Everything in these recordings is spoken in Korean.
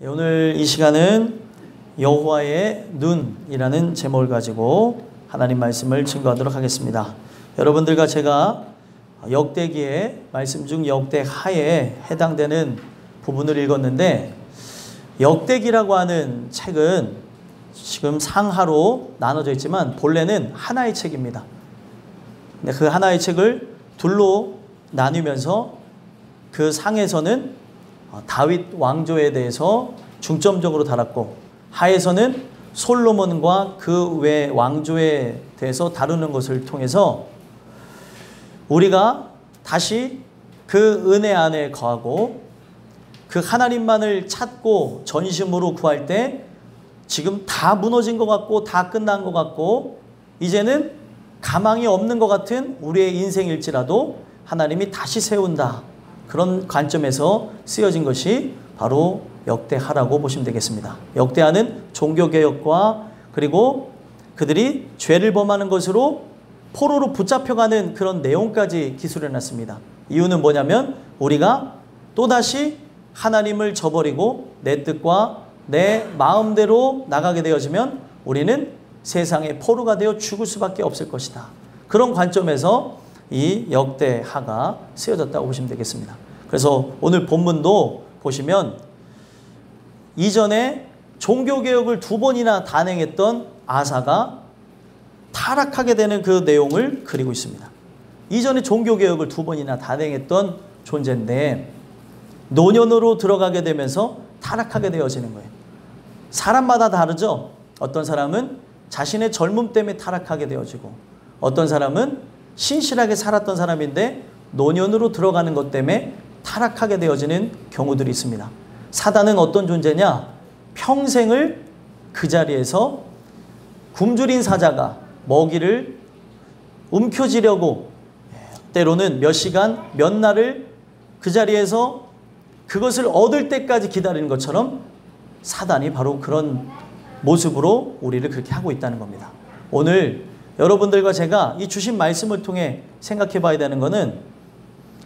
오늘 이 시간은 여호와의 눈이라는 제목을 가지고 하나님 말씀을 증거하도록 하겠습니다. 여러분들과 제가 역대기의 말씀 중 역대하에 해당되는 부분을 읽었는데, 역대기라고 하는 책은 지금 상하로 나눠져 있지만 본래는 하나의 책입니다. 근데 그 하나의 책을 둘로 나누면서 그 상에서는 다윗 왕조에 대해서 중점적으로 다뤘고, 하에서는 솔로몬과 그 외 왕조에 대해서 다루는 것을 통해서 우리가 다시 그 은혜 안에 거하고 그 하나님만을 찾고 전심으로 구할 때 지금 다 무너진 것 같고 다 끝난 것 같고 이제는 가망이 없는 것 같은 우리의 인생일지라도 하나님이 다시 세운다, 그런 관점에서 쓰여진 것이 바로 역대하라고 보시면 되겠습니다. 역대하는 종교개혁과 그리고 그들이 죄를 범하는 것으로 포로로 붙잡혀가는 그런 내용까지 기술해놨습니다. 이유는 뭐냐면 우리가 또다시 하나님을 저버리고 내 뜻과 내 마음대로 나가게 되어지면 우리는 세상의 포로가 되어 죽을 수밖에 없을 것이다. 그런 관점에서 이 역대하가 쓰여졌다고 보시면 되겠습니다. 그래서 오늘 본문도 보시면 이전에 종교개혁을 2번이나 단행했던 아사가 타락하게 되는 그 내용을 그리고 있습니다. 이전에 종교개혁을 2번이나 단행했던 존재인데 노년으로 들어가게 되면서 타락하게 되어지는 거예요. 사람마다 다르죠. 어떤 사람은 자신의 젊음 때문에 타락하게 되어지고, 어떤 사람은 신실하게 살았던 사람인데 노년으로 들어가는 것 때문에 타락하게 되어지는 경우들이 있습니다. 사단은 어떤 존재냐? 평생을 그 자리에서 굶주린 사자가 먹이를 움켜쥐려고 때로는 몇 시간, 몇 날을 그 자리에서 그것을 얻을 때까지 기다리는 것처럼 사단이 바로 그런 모습으로 우리를 그렇게 하고 있다는 겁니다. 오늘 여러분들과 제가 이 주신 말씀을 통해 생각해 봐야 되는 것은,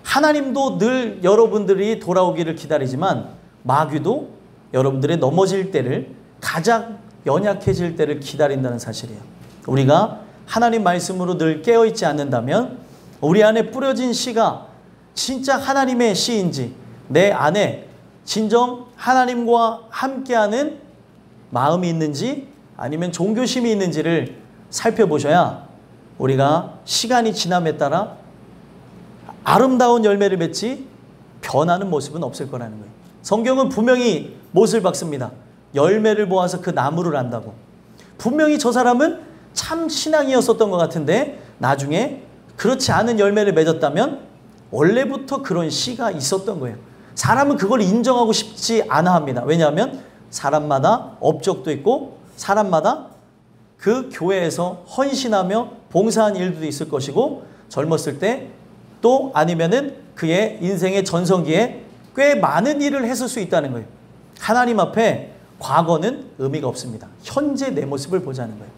하나님도 늘 여러분들이 돌아오기를 기다리지만 마귀도 여러분들의 넘어질 때를, 가장 연약해질 때를 기다린다는 사실이에요. 우리가 하나님 말씀으로 늘 깨어있지 않는다면 우리 안에 뿌려진 씨가 진짜 하나님의 씨인지, 내 안에 진정 하나님과 함께하는 마음이 있는지 아니면 종교심이 있는지를 살펴보셔야 우리가 시간이 지남에 따라 아름다운 열매를 맺지 변하는 모습은 없을 거라는 거예요. 성경은 분명히 못을 박습니다. 열매를 보아서 그 나무를 안다고. 분명히 저 사람은 참 신앙이었었던 것 같은데 나중에 그렇지 않은 열매를 맺었다면 원래부터 그런 씨가 있었던 거예요. 사람은 그걸 인정하고 싶지 않아 합니다. 왜냐하면 사람마다 업적도 있고 사람마다 그 교회에서 헌신하며 봉사한 일도 있을 것이고, 젊었을 때 또 아니면은 그의 인생의 전성기에 꽤 많은 일을 했을 수 있다는 거예요. 하나님 앞에 과거는 의미가 없습니다. 현재 내 모습을 보자는 거예요.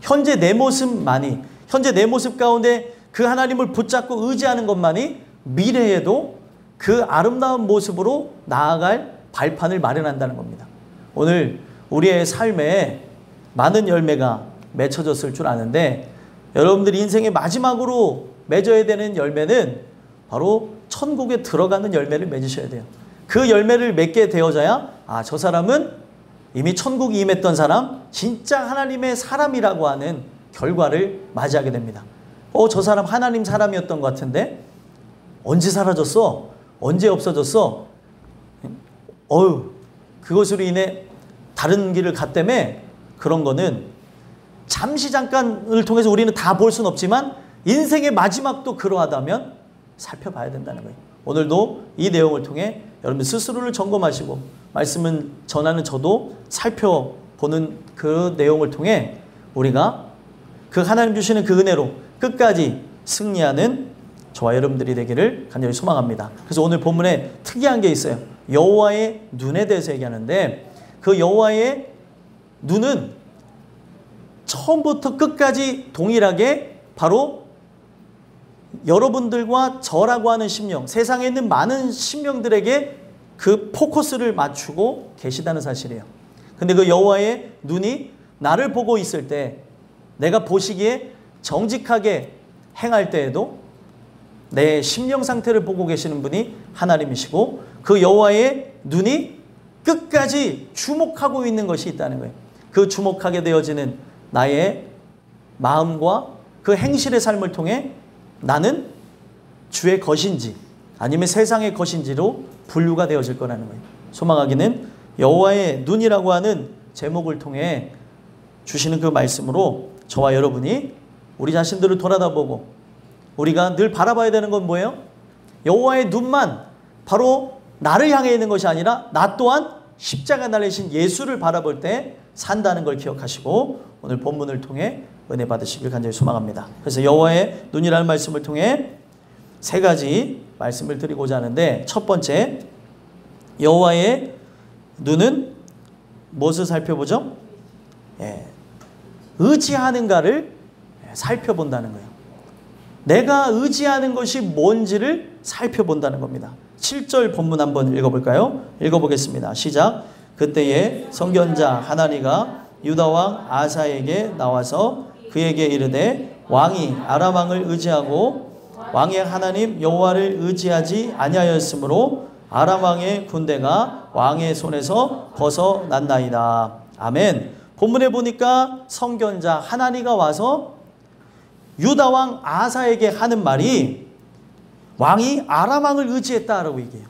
현재 내 모습만이, 현재 내 모습 가운데 그 하나님을 붙잡고 의지하는 것만이 미래에도 그 아름다운 모습으로 나아갈 발판을 마련한다는 겁니다. 오늘 우리의 삶에 많은 열매가 맺혀졌을 줄 아는데, 여러분들 인생의 마지막으로 맺어야 되는 열매는 바로 천국에 들어가는 열매를 맺으셔야 돼요. 그 열매를 맺게 되어져야 저 사람은 이미 천국에 임했던 사람, 진짜 하나님의 사람이라고 하는 결과를 맞이하게 됩니다. 저 사람 하나님 사람이었던 것 같은데 언제 사라졌어? 언제 없어졌어? 그것으로 인해 다른 길을 갔다며. 그런 거는 잠시 잠깐을 통해서 우리는 다 볼 수는 없지만 인생의 마지막도 그러하다면 살펴봐야 된다는 거예요. 오늘도 이 내용을 통해 여러분 스스로를 점검하시고, 말씀을 전하는 저도 살펴보는 그 내용을 통해 우리가 그 하나님 주시는 그 은혜로 끝까지 승리하는 저와 여러분들이 되기를 간절히 소망합니다. 그래서 오늘 본문에 특이한 게 있어요. 여호와의 눈에 대해서 얘기하는데, 그 여호와의 눈은 처음부터 끝까지 동일하게 바로 여러분들과 저라고 하는 심령, 세상에 있는 많은 심령들에게 그 포커스를 맞추고 계시다는 사실이에요. 근데 그 여호와의 눈이 나를 보고 있을 때, 내가 보시기에 정직하게 행할 때에도 내 심령 상태를 보고 계시는 분이 하나님이시고, 그 여호와의 눈이 끝까지 주목하고 있는 것이 있다는 거예요. 그 주목하게 되어지는 나의 마음과 그 행실의 삶을 통해 나는 주의 것인지 아니면 세상의 것인지로 분류가 되어질 거라는 거예요. 소망하기는 여호와의 눈이라고 하는 제목을 통해 주시는 그 말씀으로 저와 여러분이 우리 자신들을 돌아다보고, 우리가 늘 바라봐야 되는 건 뭐예요? 여호와의 눈만 바로 나를 향해 있는 것이 아니라 나 또한 십자가 달리신 예수를 바라볼 때 산다는 걸 기억하시고 오늘 본문을 통해 은혜 받으시길 간절히 소망합니다. 그래서 여호와의 눈이라는 말씀을 통해 세 가지 말씀을 드리고자 하는데, 첫 번째, 여호와의 눈은 무엇을 살펴보죠? 의지하는가를 살펴본다는 거예요. 내가 의지하는 것이 뭔지를 살펴본다는 겁니다. 7절 본문 한번 읽어볼까요? 읽어보겠습니다. 시작. 그때에 선견자 하나니가 유다 왕 아사에게 나와서 그에게 이르되, 왕이 아람 왕을 의지하고 왕의 하나님 여호와를 의지하지 아니하였으므로 아람 왕의 군대가 왕의 손에서 벗어났나이다. 아멘. 본문에 보니까 선견자 하나니가 와서 유다 왕 아사에게 하는 말이, 왕이 아람 왕을 의지했다라고 얘기해요.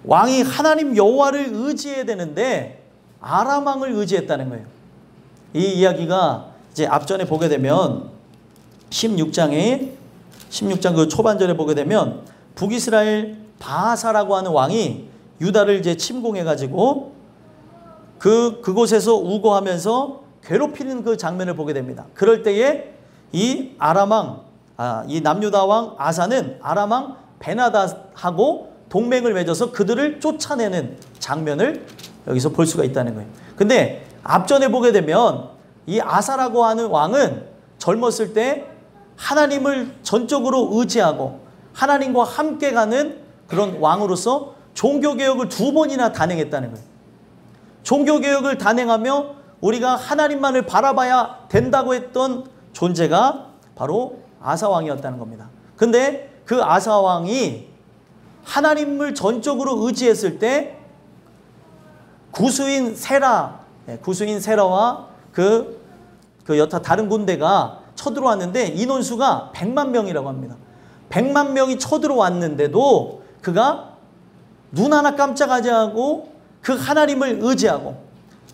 왕이 하나님 여호와를 의지해야 되는데 아람 왕을 의지했다는 거예요. 이 이야기가 이제 앞전에 보게 되면 16장 그 초반절에 보게 되면 북이스라엘 바하사라고 하는 왕이 유다를 이제 침공해 가지고 그곳에서 우거하면서 괴롭히는 그 장면을 보게 됩니다. 그럴 때에 이 이 남유다 왕 아사는 아람 왕 베나닷하고 동맹을 맺어서 그들을 쫓아내는 장면을 여기서 볼 수가 있다는 거예요. 근데 앞전에 보게 되면 이 아사라고 하는 왕은 젊었을 때 하나님을 전적으로 의지하고 하나님과 함께 가는 그런 왕으로서 종교개혁을 2번이나 단행했다는 거예요. 종교개혁을 단행하며 우리가 하나님만을 바라봐야 된다고 했던 존재가 바로 아사왕이었다는 겁니다. 근데 그 아사왕이 하나님을 전적으로 의지했을 때 구수인 세라와 그 여타 다른 군대가 쳐들어왔는데 인원수가 100만 명이라고 합니다. 100만 명이 쳐들어왔는데도 그가 눈 하나 깜짝하지 않고 그 하나님을 의지하고,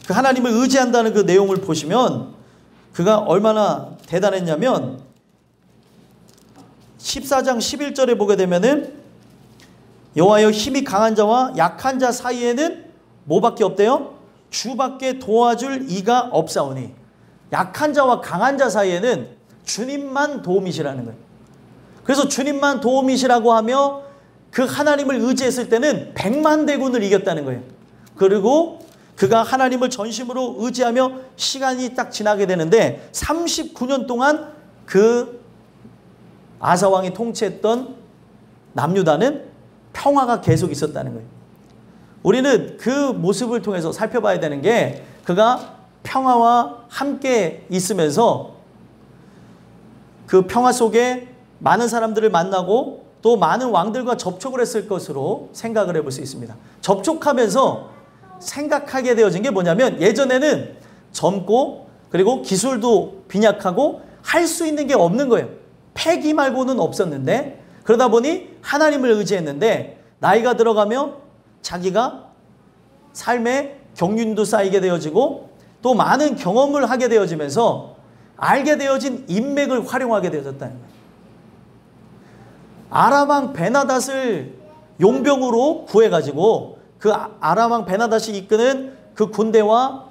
그 하나님을 의지한다는 그 내용을 보시면 그가 얼마나 대단했냐면 14장 11절에 보게 되면은 여호와여 힘이 강한 자와 약한 자 사이에는 뭐밖에 없대요? 주밖에 도와줄 이가 없사오니. 약한 자와 강한 자 사이에는 주님만 도움이시라는 거예요. 그래서 주님만 도움이시라고 하며 그 하나님을 의지했을 때는 100만 대군을 이겼다는 거예요. 그리고 그가 하나님을 전심으로 의지하며 시간이 딱 지나게 되는데 39년 동안 그 아사왕이 통치했던 남유다는 평화가 계속 있었다는 거예요. 우리는 그 모습을 통해서 살펴봐야 되는 게, 그가 평화와 함께 있으면서 그 평화 속에 많은 사람들을 만나고 또 많은 왕들과 접촉을 했을 것으로 생각을 해볼 수 있습니다. 접촉하면서 생각하게 되어진 게 뭐냐면, 예전에는 젊고 그리고 기술도 빈약하고 할 수 있는 게 없는 거예요. 패기 말고는 없었는데, 그러다 보니 하나님을 의지했는데 나이가 들어가며 자기가 삶의 경륜도 쌓이게 되어지고 또 많은 경험을 하게 되어지면서 알게 되어진 인맥을 활용하게 되어졌다는 거예요. 아람 왕 베나닷을 용병으로 구해가지고 그 아람 왕 베나닷이 이끄는 그 군대와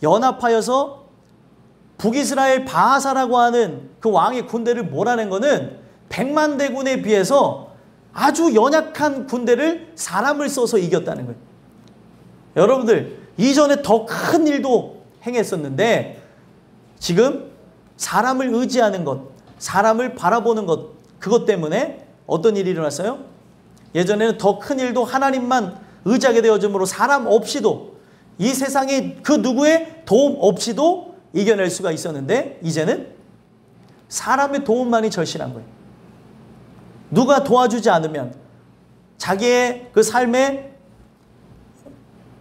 연합하여서 북이스라엘 바하사라고 하는 그 왕의 군대를 몰아낸 거는 100만 대군에 비해서 아주 연약한 군대를 사람을 써서 이겼다는 거예요. 여러분들, 이전에 더 큰 일도 행했었는데 지금 사람을 의지하는 것, 사람을 바라보는 것, 그것 때문에 어떤 일이 일어났어요? 예전에는 더 큰 일도 하나님만 의지하게 되어짐으로 사람 없이도 이 세상에 그 누구의 도움 없이도 이겨낼 수가 있었는데 이제는 사람의 도움만이 절실한 거예요. 누가 도와주지 않으면 자기의 그 삶에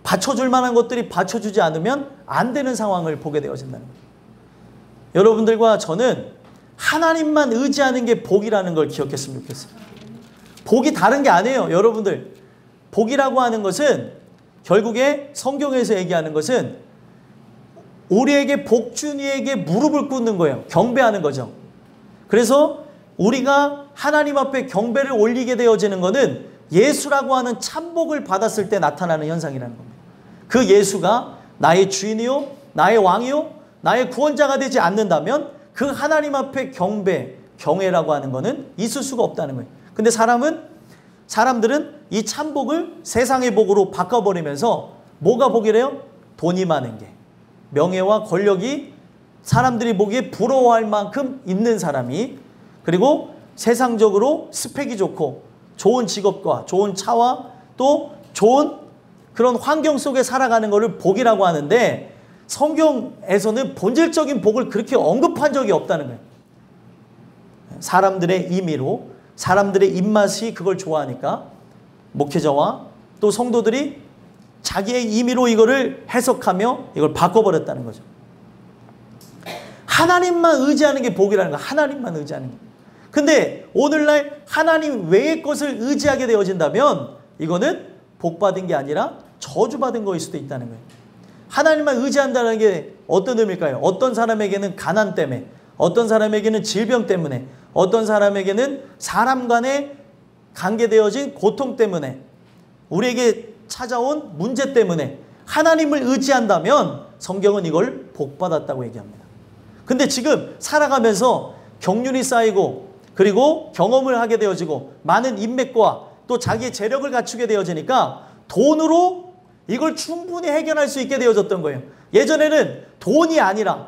받쳐줄 만한 것들이 받쳐주지 않으면 안 되는 상황을 보게 되어진다는 거예요. 여러분들과 저는 하나님만 의지하는 게 복이라는 걸 기억했으면 좋겠어요. 복이 다른 게 아니에요. 여러분들, 복이라고 하는 것은 결국에 성경에서 얘기하는 것은 우리에게 복준 이에게 무릎을 꿇는 거예요. 경배하는 거죠. 그래서 우리가 하나님 앞에 경배를 올리게 되어지는 것은 예수라고 하는 참복을 받았을 때 나타나는 현상이라는 겁니다. 그 예수가 나의 주인이요, 나의 왕이요, 나의 구원자가 되지 않는다면 그 하나님 앞에 경배, 경외라고 하는 것은 있을 수가 없다는 거예요. 근데 사람들은 이 참복을 세상의 복으로 바꿔버리면서 뭐가 복이래요? 돈이 많은 게, 명예와 권력이 사람들이 보기에 부러워할 만큼 있는 사람이, 그리고 세상적으로 스펙이 좋고 좋은 직업과 좋은 차와 또 좋은 그런 환경 속에 살아가는 것을 복이라고 하는데 성경에서는 본질적인 복을 그렇게 언급한 적이 없다는 거예요. 사람들의 임의로, 사람들의 입맛이 그걸 좋아하니까 목회자와 또 성도들이 자기의 임의로 이거를 해석하며 이걸 바꿔버렸다는 거죠. 하나님만 의지하는 게 복이라는 거예요. 하나님만 의지하는 게. 근데 오늘날 하나님 외의 것을 의지하게 되어진다면 이거는 복받은 게 아니라 저주받은 거일 수도 있다는 거예요. 하나님만 의지한다는 게 어떤 의미일까요? 어떤 사람에게는 가난 때문에, 어떤 사람에게는 질병 때문에, 어떤 사람에게는 사람 간에 관계되어진 고통 때문에, 우리에게 찾아온 문제 때문에 하나님을 의지한다면 성경은 이걸 복받았다고 얘기합니다. 근데 지금 살아가면서 경륜이 쌓이고 그리고 경험을 하게 되어지고 많은 인맥과 또 자기의 재력을 갖추게 되어지니까 돈으로 이걸 충분히 해결할 수 있게 되어졌던 거예요. 예전에는 돈이 아니라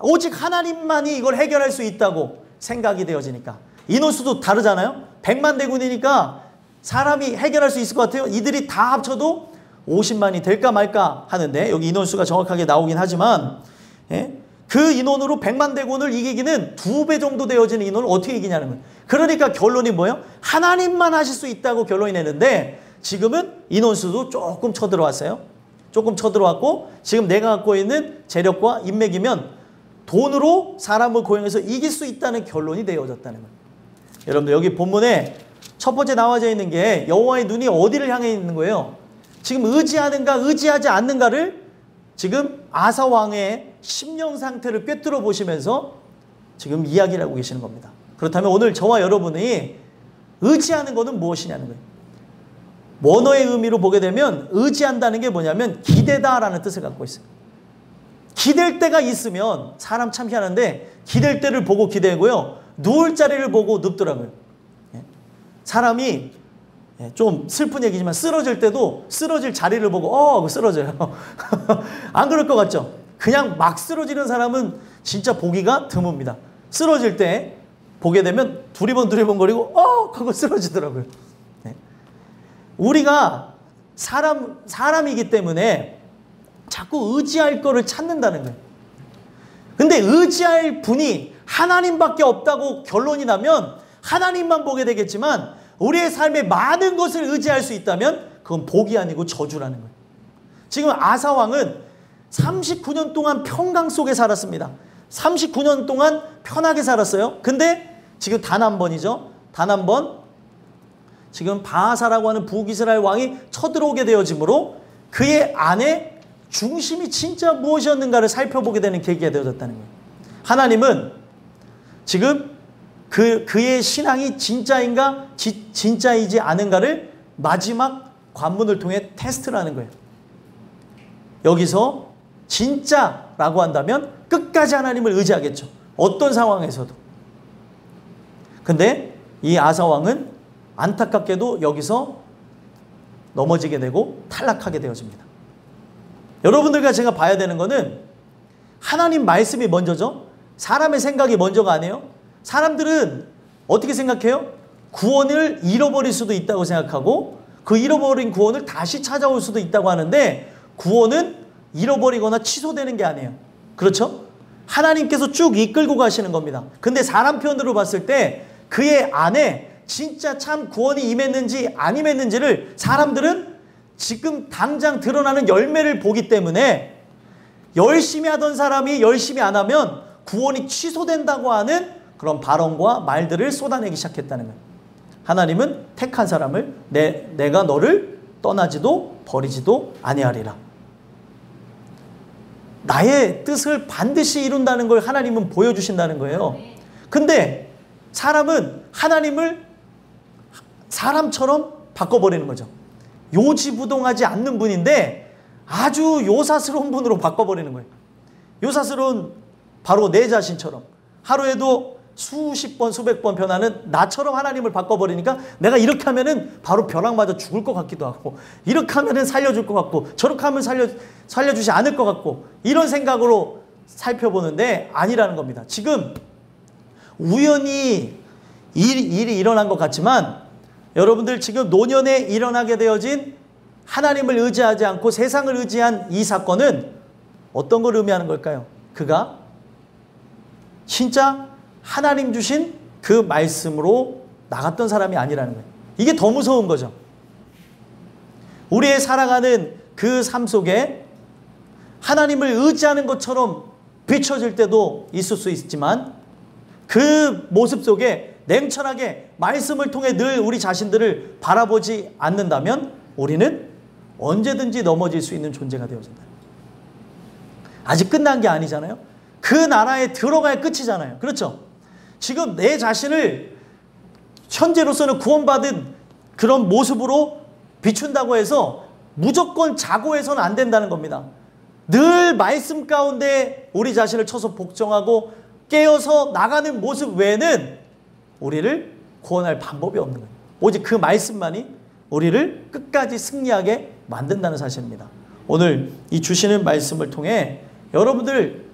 오직 하나님만이 이걸 해결할 수 있다고 생각이 되어지니까. 인원수도 다르잖아요. 100만 대군이니까 사람이 해결할 수 있을 것 같아요. 이들이 다 합쳐도 50만이 될까 말까 하는데 여기 인원수가 정확하게 나오긴 하지만 그 인원으로 100만 대군을 이기기는 2배 정도 되어지는 인원을 어떻게 이기냐는 거예요. 그러니까 결론이 뭐예요? 하나님만 하실 수 있다고 결론이 내는데 지금은 인원수도 조금 쳐들어왔어요. 조금 쳐들어왔고 지금 내가 갖고 있는 재력과 인맥이면 돈으로 사람을 고용해서 이길 수 있다는 결론이 되어졌다는 거예요. 여러분들 여기 본문에 첫 번째 나와져 있는 게 여호와의 눈이 어디를 향해 있는 거예요? 지금 의지하는가 의지하지 않는가를 지금 아사 왕의 심령 상태를 꿰뚫어 보시면서 지금 이야기를 하고 계시는 겁니다. 그렇다면 오늘 저와 여러분이 의지하는 것은 무엇이냐는 거예요. 원어의 의미로 보게 되면 의지한다는 게 뭐냐면 기대다라는 뜻을 갖고 있어요. 기댈 때가 있으면 사람 참 희한한데 기댈 때를 보고 기대고요. 누울 자리를 보고 눕더라고요. 사람이 좀 슬픈 얘기지만 쓰러질 때도 쓰러질 자리를 보고 쓰러져요. 안 그럴 것 같죠? 그냥 막 쓰러지는 사람은 진짜 보기가 드뭅니다. 쓰러질 때 보게 되면 두리번거리고 하고 쓰러지더라고요. 우리가 사람이기 때문에 자꾸 의지할 거를 찾는다는 거예요. 근데 의지할 분이 하나님밖에 없다고 결론이 나면 하나님만 보게 되겠지만 우리의 삶에 많은 것을 의지할 수 있다면 그건 복이 아니고 저주라는 거예요. 지금 아사 왕은 39년 동안 평강 속에 살았습니다. 39년 동안 편하게 살았어요. 근데 지금 단 한 번이죠. 단 한 번 지금 바하사라고 하는 북이스라엘 왕이 쳐들어오게 되어지므로 그의 안에 중심이 진짜 무엇이었는가를 살펴보게 되는 계기가 되어졌다는 거예요. 하나님은 지금 그의 신앙이 진짜인가 진짜이지 않은가를 마지막 관문을 통해 테스트를 하는 거예요. 여기서 진짜라고 한다면 끝까지 하나님을 의지하겠죠. 어떤 상황에서도. 근데 이 아사 왕은 안타깝게도 여기서 넘어지게 되고 탈락하게 되어집니다. 여러분들과 제가 봐야 되는 거는 하나님 말씀이 먼저죠. 사람의 생각이 먼저가 아니에요. 사람들은 어떻게 생각해요? 구원을 잃어버릴 수도 있다고 생각하고 그 잃어버린 구원을 다시 찾아올 수도 있다고 하는데 구원은 잃어버리거나 취소되는 게 아니에요. 그렇죠? 하나님께서 쭉 이끌고 가시는 겁니다. 근데 사람 편으로 봤을 때 그의 안에 진짜 참 구원이 임했는지 안 임했는지를 사람들은 지금 당장 드러나는 열매를 보기 때문에 열심히 하던 사람이 열심히 안 하면 구원이 취소된다고 하는 그런 발언과 말들을 쏟아내기 시작했다는 거예요. 하나님은 택한 사람을 내가 너를 떠나지도 버리지도 아니하리라. 나의 뜻을 반드시 이룬다는 걸 하나님은 보여주신다는 거예요. 근데 사람은 하나님을 사람처럼 바꿔버리는 거죠. 요지부동하지 않는 분인데 아주 요사스러운 분으로 바꿔버리는 거예요. 요사스러운 바로 내 자신처럼 하루에도 수십 번 수백 번 변하는 나처럼 하나님을 바꿔버리니까 내가 이렇게 하면은 바로 벼락 맞아 죽을 것 같기도 하고 이렇게 하면은 살려줄 것 같고 저렇게 하면 살려주지 않을 것 같고 이런 생각으로 살펴보는데 아니라는 겁니다. 지금 우연히 일이 일어난 것 같지만 여러분들 지금 노년에 일어나게 되어진 하나님을 의지하지 않고 세상을 의지한 이 사건은 어떤 걸 의미하는 걸까요? 그가 진짜 하나님 주신 그 말씀으로 나갔던 사람이 아니라는 거예요. 이게 더 무서운 거죠. 우리의 살아가는 그 삶 속에 하나님을 의지하는 것처럼 비춰질 때도 있을 수 있지만 그 모습 속에 냉철하게 말씀을 통해 늘 우리 자신들을 바라보지 않는다면 우리는 언제든지 넘어질 수 있는 존재가 되어진다. 아직 끝난 게 아니잖아요. 그 나라에 들어가야 끝이잖아요. 그렇죠? 지금 내 자신을 현재로서는 구원받은 그런 모습으로 비춘다고 해서 무조건 자고해서는 안 된다는 겁니다. 늘 말씀 가운데 우리 자신을 쳐서 복종하고 깨어서 나가는 모습 외에는 우리를 구원할 방법이 없는 거예요. 오직 그 말씀만이 우리를 끝까지 승리하게 만든다는 사실입니다. 오늘 이 주시는 말씀을 통해 여러분들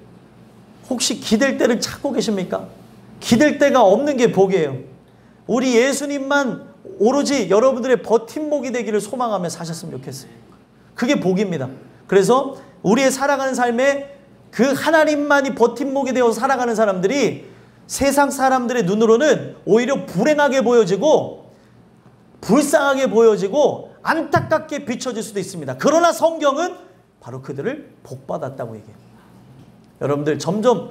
혹시 기댈 때를 찾고 계십니까? 기댈 데가 없는 게 복이에요. 우리 예수님만 오로지 여러분들의 버팀목이 되기를 소망하며 사셨으면 좋겠어요. 그게 복입니다. 그래서 우리의 살아가는 삶에 그 하나님만이 버팀목이 되어 살아가는 사람들이 세상 사람들의 눈으로는 오히려 불행하게 보여지고 불쌍하게 보여지고 안타깝게 비춰질 수도 있습니다. 그러나 성경은 바로 그들을 복받았다고 얘기해요. 여러분들 점점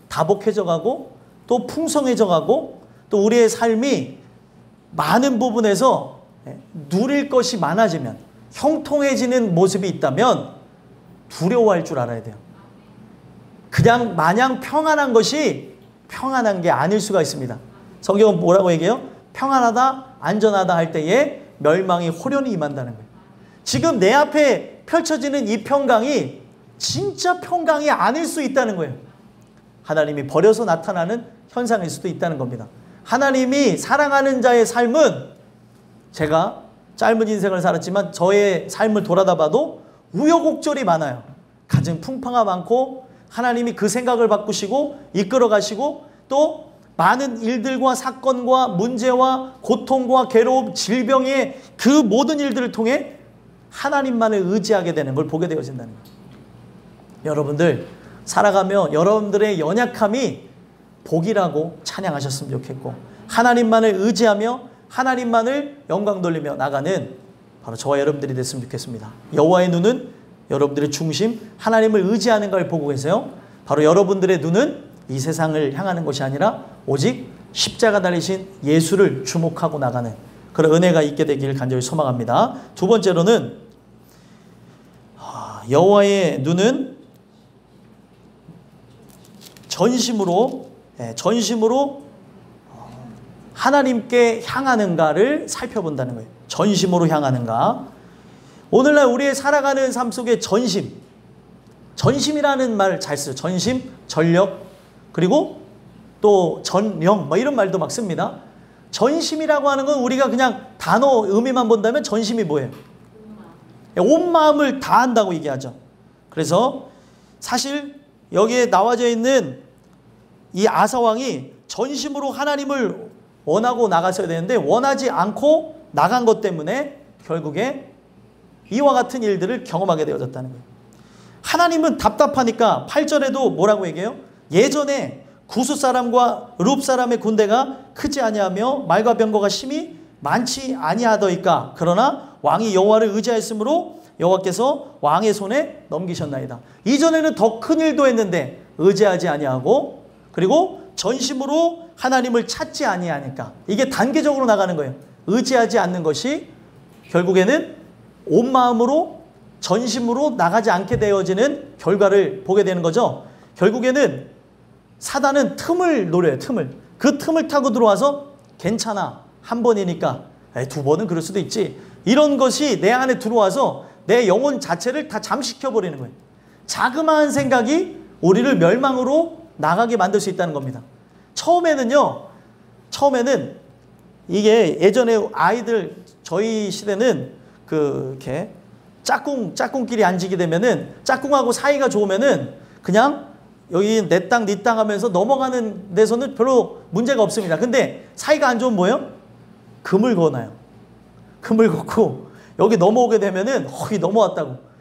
다복해져 가고 또 풍성해져 가고 또 우리의 삶이 많은 부분에서 누릴 것이 많아지면 형통해지는 모습이 있다면 두려워할 줄 알아야 돼요. 그냥 마냥 평안한 것이 평안한 게 아닐 수가 있습니다. 성경은 뭐라고 얘기해요? 평안하다, 안전하다 할 때에 멸망이 호련히 임한다는 거예요. 지금 내 앞에 펼쳐지는 이 평강이 진짜 평강이 아닐 수 있다는 거예요. 하나님이 버려서 나타나는 현상일 수도 있다는 겁니다. 하나님이 사랑하는 자의 삶은 제가 짧은 인생을 살았지만 저의 삶을 돌아다 봐도 우여곡절이 많아요. 가진 풍파가 많고 하나님이 그 생각을 바꾸시고 이끌어 가시고 또 많은 일들과 사건과 문제와 고통과 괴로움, 질병의 그 모든 일들을 통해 하나님만을 의지하게 되는 걸 보게 되어진다는 거예요. 여러분들 살아가며 여러분들의 연약함이 복이라고 찬양하셨으면 좋겠고 하나님만을 의지하며 하나님만을 영광 돌리며 나가는 바로 저와 여러분들이 됐으면 좋겠습니다. 여호와의 눈은 여러분들의 중심 하나님을 의지하는 걸 보고 계세요. 바로 여러분들의 눈은 이 세상을 향하는 것이 아니라 오직 십자가 달리신 예수를 주목하고 나가는 그런 은혜가 있게 되기를 간절히 소망합니다. 두 번째로는 여호와의 눈은 전심으로 하나님께 향하는가를 살펴본다는 거예요. 전심으로 향하는가. 오늘날 우리의 살아가는 삶 속에 전심이라는 말 잘 써요. 전심, 전력, 그리고 또 전령 뭐 이런 말도 막 씁니다. 전심이라고 하는 건 우리가 그냥 단어 의미만 본다면 전심이 뭐예요? 온 마음을 다한다고 얘기하죠. 그래서 사실 여기에 나와져 있는 이 아사 왕이 전심으로 하나님을 원하고 나갔어야 되는데 원하지 않고 나간 것 때문에 결국에 이와 같은 일들을 경험하게 되어졌다는 거예요. 하나님은 답답하니까 8절에도 뭐라고 얘기해요? 예전에 구스 사람과 룹 사람의 군대가 크지 아니하며 말과 병거가 심히 많지 아니하더이까. 그러나 왕이 여호와를 의지하였으므로 여호와께서 왕의 손에 넘기셨나이다. 이전에는 더 큰 일도 했는데 의지하지 아니하고 그리고 전심으로 하나님을 찾지 아니하니까 이게 단계적으로 나가는 거예요. 의지하지 않는 것이 결국에는 온 마음으로 전심으로 나가지 않게 되어지는 결과를 보게 되는 거죠. 결국에는 사단은 틈을 노려요. 틈을. 그 틈을 타고 들어와서 괜찮아. 한 번이니까. 두 번은 그럴 수도 있지. 이런 것이 내 안에 들어와서 내 영혼 자체를 다 잠식혀버리는 거예요. 자그마한 생각이 우리를 멸망으로 나가게 만들 수 있다는 겁니다. 처음에는 이게 예전에 아이들 저희 시대는 이렇게 짝꿍끼리 앉게 되면은 짝꿍하고 사이가 좋으면은 그냥 여기 내 땅 네 땅 하면서 넘어가는 데서는 별로 문제가 없습니다. 근데 사이가 안 좋으면 뭐예요? 금을 거나요. 금을 걷고 여기 넘어오게 되면은 여기 넘어왔다고.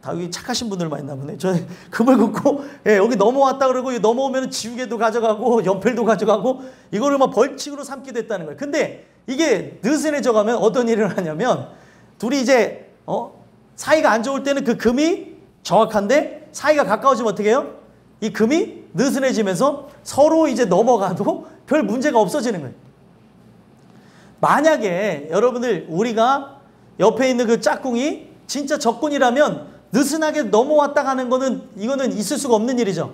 다 여기 착하신 분들만 있나 보네. 저는 금을 걷고 여기 넘어왔다 그러고 넘어오면 지우개도 가져가고 연필도 가져가고 이거를 막 벌칙으로 삼기도 했다는 거예요. 근데 이게 느슨해져 가면 어떤 일을 하냐면 둘이 이제 사이가 안 좋을 때는 그 금이 정확한데 사이가 가까워지면 어떻게 해요? 이 금이 느슨해지면서 서로 이제 넘어가도 별 문제가 없어지는 거예요. 만약에 여러분들 우리가 옆에 있는 그 짝꿍이 진짜 적군이라면 느슨하게 넘어왔다 가는 거는 이거는 있을 수가 없는 일이죠.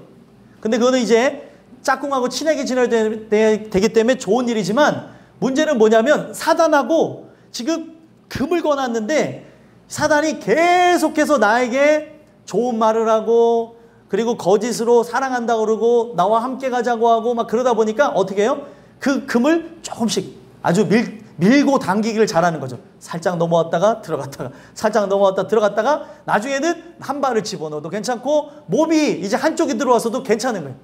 근데 그거는 이제 짝꿍하고 친하게 지내야 되기 때문에 좋은 일이지만 문제는 뭐냐면 사단하고 지금 금을 거놨는데 사단이 계속해서 나에게 좋은 말을 하고 그리고 거짓으로 사랑한다고 그러고 나와 함께 가자고 하고 막 그러다 보니까 어떻게 해요? 그 금을 조금씩 아주 밀고 당기기를 잘하는 거죠. 살짝 넘어왔다가 들어갔다가 살짝 넘어왔다 들어갔다가 나중에는 한 발을 집어넣어도 괜찮고 몸이 이제 한쪽이 들어와서도 괜찮은 거예요.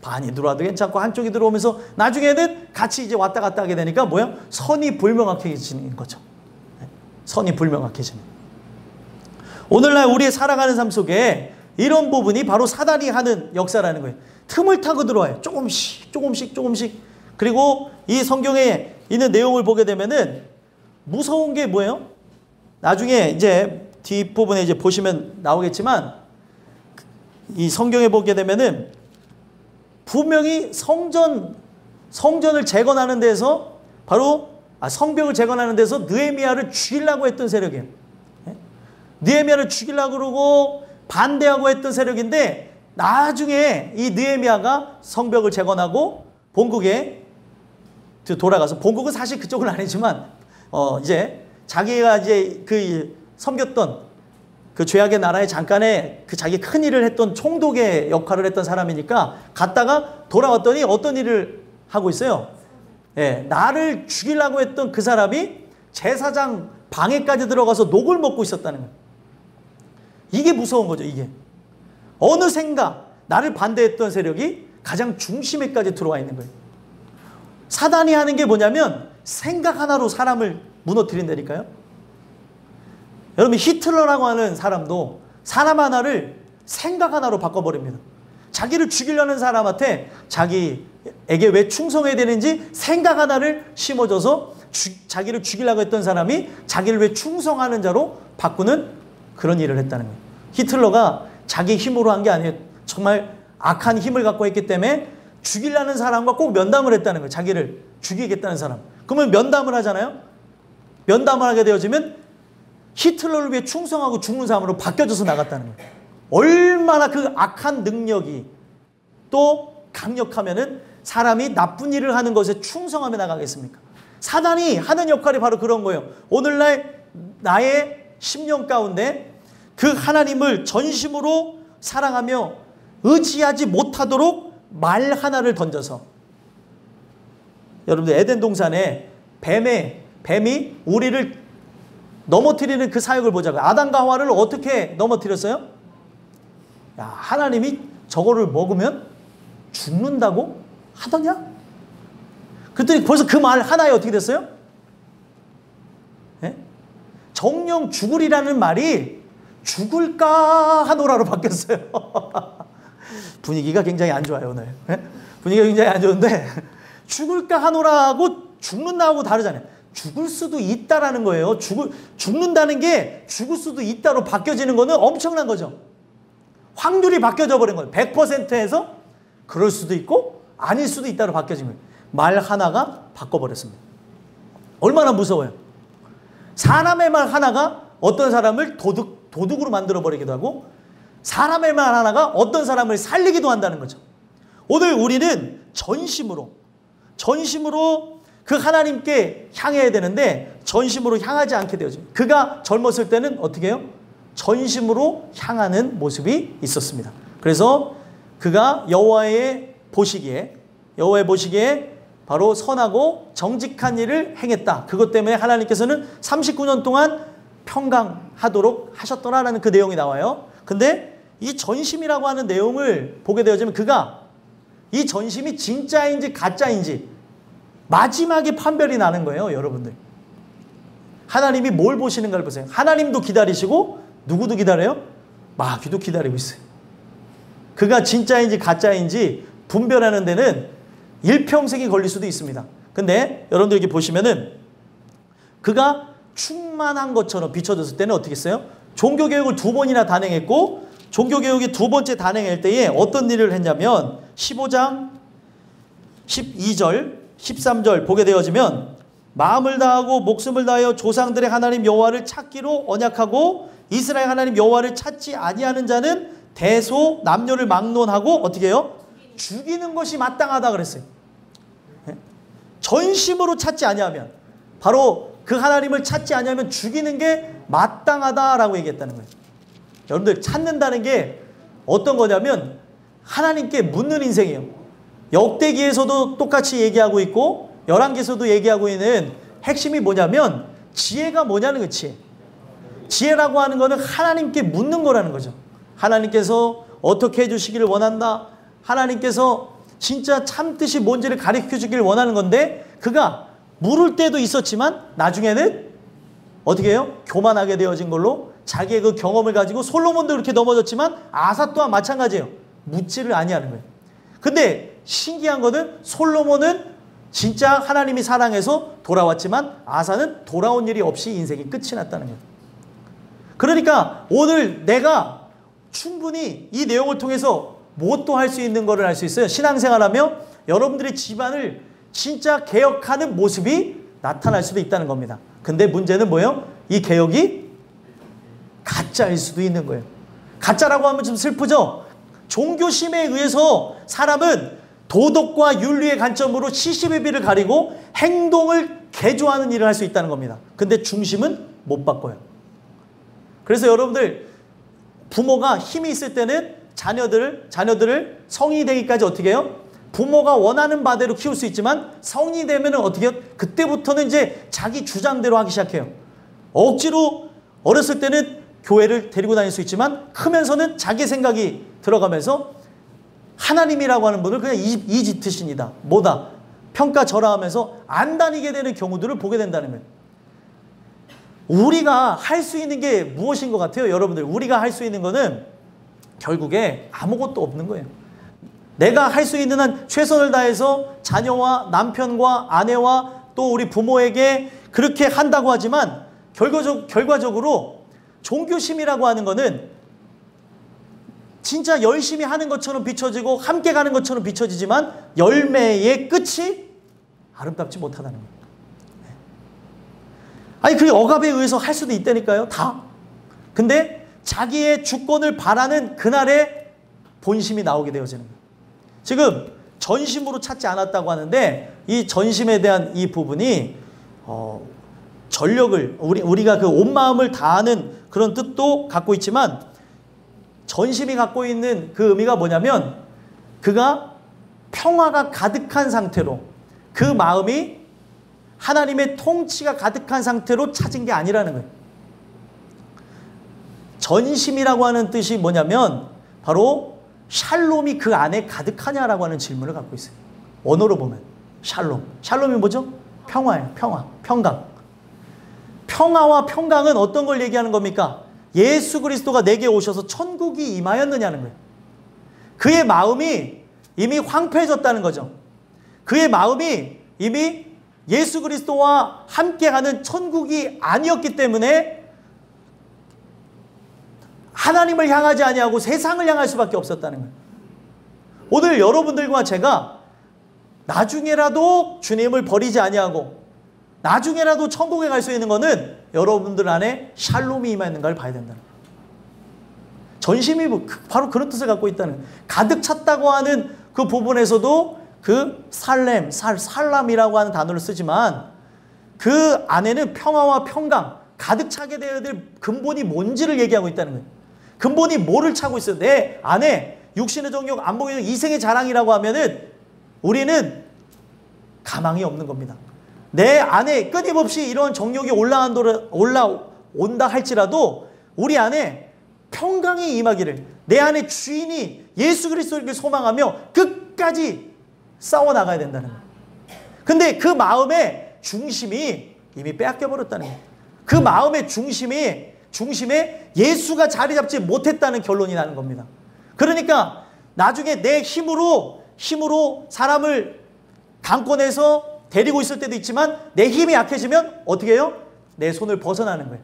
반이 들어와도 괜찮고 한쪽이 들어오면서 나중에는 같이 이제 왔다 갔다 하게 되니까 뭐야? 선이 불명확해지는 거죠. 선이 불명확해지는. 오늘날 우리의 살아가는 삶 속에 이런 부분이 바로 사단이 하는 역사라는 거예요. 틈을 타고 들어와요. 조금씩. 그리고 이 성경에 있는 내용을 보게 되면은 무서운 게 뭐예요? 나중에 이제 뒷부분에 이제 보시면 나오겠지만 이 성경에 보게 되면은 분명히 성전을 재건하는 데서 바로 성벽을 재건하는 데서 느헤미야를 죽이려고 했던 세력이에요. 느헤미야를 죽이려고 그러고 반대하고 했던 세력인데 나중에 이 느헤미야가 성벽을 재건하고 본국에 돌아가서 본국은 사실 그쪽은 아니지만 이제 자기가 이제 그 섬겼던 그 죄악의 나라에 잠깐의 그 자기 큰 일을 했던 총독의 역할을 했던 사람이니까 갔다가 돌아왔더니 어떤 일을 하고 있어요? 나를 죽이려고 했던 그 사람이 제사장 방에까지 들어가서 녹을 먹고 있었다는 거예요. 이게 무서운 거죠. 이게 어느샌가 나를 반대했던 세력이 가장 중심에까지 들어와 있는 거예요. 사단이 하는 게 뭐냐면 생각 하나로 사람을 무너뜨린다니까요. 여러분 히틀러라고 하는 사람도 사람 하나를 생각 하나로 바꿔버립니다. 자기를 죽이려는 사람한테 자기에게 왜 충성해야 되는지 생각 하나를 심어줘서 자기를 죽이려고 했던 사람이 자기를 왜 충성하는 자로 바꾸는 그런 일을 했다는 거예요. 히틀러가 자기 힘으로 한 게 아니에요. 정말 악한 힘을 갖고 있기 때문에 죽이려는 사람과 꼭 면담을 했다는 거예요. 자기를 죽이겠다는 사람. 그러면 면담을 하잖아요. 면담을 하게 되어지면 히틀러를 위해 충성하고 죽는 사람으로 바뀌어져서 나갔다는 거예요. 얼마나 그 악한 능력이 또 강력하면은 사람이 나쁜 일을 하는 것에 충성하며 나가겠습니까? 사단이 하는 역할이 바로 그런 거예요. 오늘날 나의 심령 가운데 그 하나님을 전심으로 사랑하며 의지하지 못하도록 말 하나를 던져서 여러분들 에덴 동산에 뱀이 우리를 넘어뜨리는 그 사역을 보자고요. 아담과 하와를 어떻게 넘어뜨렸어요? 야, 하나님이 저거를 먹으면 죽는다고 하더냐? 그랬더니 벌써 그 말 하나에 어떻게 됐어요? 예? 정령 죽으리라는 말이 죽을까 하노라로 바뀌었어요. 분위기가 굉장히 안 좋아요, 오늘. 예? 분위기가 굉장히 안 좋은데, 죽을까 하노라고 죽는다고 다르잖아요. 죽을 수도 있다라는 거예요. 죽는다는 게 죽을 수도 있다로 바뀌어지는 거는 엄청난 거죠. 확률이 바뀌어져 버린 거예요. 100%에서 그럴 수도 있고 아닐 수도 있다로 바뀌어진 거예요. 말 하나가 바꿔버렸습니다. 얼마나 무서워요. 사람의 말 하나가 어떤 사람을 도둑으로 만들어버리기도 하고 사람의 말 하나가 어떤 사람을 살리기도 한다는 거죠. 오늘 우리는 전심으로 그 하나님께 향해야 되는데 전심으로 향하지 않게 되어져요. 그가 젊었을 때는 어떻게 해요? 전심으로 향하는 모습이 있었습니다. 그래서 그가 여호와의 보시기에 바로 선하고 정직한 일을 행했다. 그것 때문에 하나님께서는 39년 동안 평강하도록 하셨더라라는 그 내용이 나와요. 근데 이 전심이라고 하는 내용을 보게 되어지면 그가 이 전심이 진짜인지 가짜인지 마지막에 판별이 나는 거예요, 여러분들. 하나님이 뭘 보시는가를 보세요. 하나님도 기다리시고 누구도 기다려요? 마귀도 기다리고 있어요. 그가 진짜인지 가짜인지 분별하는 데는 일평생이 걸릴 수도 있습니다. 근데 여러분들 여기 보시면은 그가 충만한 것처럼 비춰졌을 때는 어떻게 했어요? 종교개혁을 2번이나 단행했고 종교개혁이 2번째 단행할 때에 어떤 일을 했냐면 15장 12절 13절 보게 되어지면 마음을 다하고 목숨을 다하여 조상들의 하나님 여호와를 찾기로 언약하고 이스라엘 하나님 여호와를 찾지 아니하는 자는 대소 남녀를 막론하고 어떻게 해요? 죽이는 것이 마땅하다 그랬어요. 전심으로 찾지 아니하면 바로 그 하나님을 찾지 아니하면 죽이는 게 마땅하다라고 얘기했다는 거예요. 여러분들 찾는다는 게 어떤 거냐면 하나님께 묻는 인생이에요. 역대기에서도 똑같이 얘기하고 있고 열왕기에서도 얘기하고 있는 핵심이 뭐냐면 지혜가 뭐냐는 거예요. 지혜라고 하는 거는 하나님께 묻는 거라는 거죠. 하나님께서 어떻게 해주시기를 원한다. 하나님께서 진짜 참뜻이 뭔지를 가르쳐 주기를 원하는 건데 그가 물을 때도 있었지만 나중에는 어떻게 해요? 교만하게 되어진 걸로 자기의 그 경험을 가지고 솔로몬도 그렇게 넘어졌지만 아사 또한 마찬가지예요. 묻지를 아니하는 거예요. 근데 신기한 거는 솔로몬은 진짜 하나님이 사랑해서 돌아왔지만 아사는 돌아온 일이 없이 인생이 끝이 났다는 거예요. 그러니까 오늘 내가 충분히 이 내용을 통해서 무엇도 할 수 있는 거를 알 수 있어요. 신앙생활하며 여러분들의 집안을 진짜 개혁하는 모습이 나타날 수도 있다는 겁니다. 근데 문제는 뭐예요? 이 개혁이 가짜일 수도 있는 거예요. 가짜라고 하면 좀 슬프죠? 종교심에 의해서 사람은 도덕과 윤리의 관점으로 시시비비를 가리고 행동을 개조하는 일을 할 수 있다는 겁니다. 근데 중심은 못 바꿔요. 그래서 여러분들 부모가 힘이 있을 때는 자녀들을 성인이 되기까지 어떻게 해요? 부모가 원하는 바대로 키울 수 있지만 성인이 되면은 어떻게 해요? 그때부터는 이제 자기 주장대로 하기 시작해요. 억지로 어렸을 때는 교회를 데리고 다닐 수 있지만 크면서는 자기 생각이 들어가면서 하나님이라고 하는 분을 그냥 이집트신이다. 뭐다? 평가절하하면서 안 다니게 되는 경우들을 보게 된다는 거예요. 우리가 할 수 있는 게 무엇인 것 같아요? 여러분들 우리가 할 수 있는 거는 결국에 아무것도 없는 거예요. 내가 할 수 있는 한 최선을 다해서 자녀와 남편과 아내와 또 우리 부모에게 그렇게 한다고 하지만 결과적으로 종교심이라고 하는 거는 진짜 열심히 하는 것처럼 비춰지고 함께 가는 것처럼 비춰지지만 열매의 끝이 아름답지 못하다는 거예요. 아니 그게 억압에 의해서 할 수도 있다니까요. 다. 근데 자기의 주권을 바라는 그날의 본심이 나오게 되어지는 거예요. 지금 전심으로 찾지 않았다고 하는데 이 전심에 대한 이 부분이 전력을 우리가 그 온 마음을 다하는 그런 뜻도 갖고 있지만 전심이 갖고 있는 그 의미가 뭐냐면 그가 평화가 가득한 상태로 그 마음이 하나님의 통치가 가득한 상태로 찾은 게 아니라는 거예요. 전심이라고 하는 뜻이 뭐냐면 바로 샬롬이 그 안에 가득하냐라고 하는 질문을 갖고 있어요. 언어로 보면 샬롬. 샬롬이 뭐죠? 평화예요. 평화, 평강. 평화와 평강은 어떤 걸 얘기하는 겁니까? 예수 그리스도가 내게 오셔서 천국이 임하였느냐는 거예요. 그의 마음이 이미 황폐해졌다는 거죠. 그의 마음이 이미 예수 그리스도와 함께하는 천국이 아니었기 때문에 하나님을 향하지 아니하고 세상을 향할 수밖에 없었다는 거예요. 오늘 여러분들과 제가 나중에라도 주님을 버리지 아니하고 나중에라도 천국에 갈 수 있는 것은 여러분들 안에 샬롬이 임하는가를 봐야 된다는 거예요. 전심이 바로 그런 뜻을 갖고 있다는 거예요. 가득 찼다고 하는 그 부분에서도 그 살람이라고 하는 단어를 쓰지만 그 안에는 평화와 평강, 가득 차게 되어야 될 근본이 뭔지를 얘기하고 있다는 거예요. 근본이 뭐를 차고 있어요? 내 안에 육신의 정욕, 안목의 정욕, 이생의 자랑이라고 하면은 우리는 가망이 없는 겁니다. 내 안에 끊임없이 이런 정욕이 올라온다 할지라도 우리 안에 평강이 임하기를, 내 안에 주인이 예수 그리스도를 소망하며 끝까지 싸워나가야 된다는 거예요. 근데 그 마음의 중심이 이미 빼앗겨 버렸다는 거예요. 그 마음의 중심에 예수가 자리 잡지 못했다는 결론이 나는 겁니다. 그러니까 나중에 내 힘으로 사람을 강권해서 데리고 있을 때도 있지만 내 힘이 약해지면 어떻게 해요? 내 손을 벗어나는 거예요.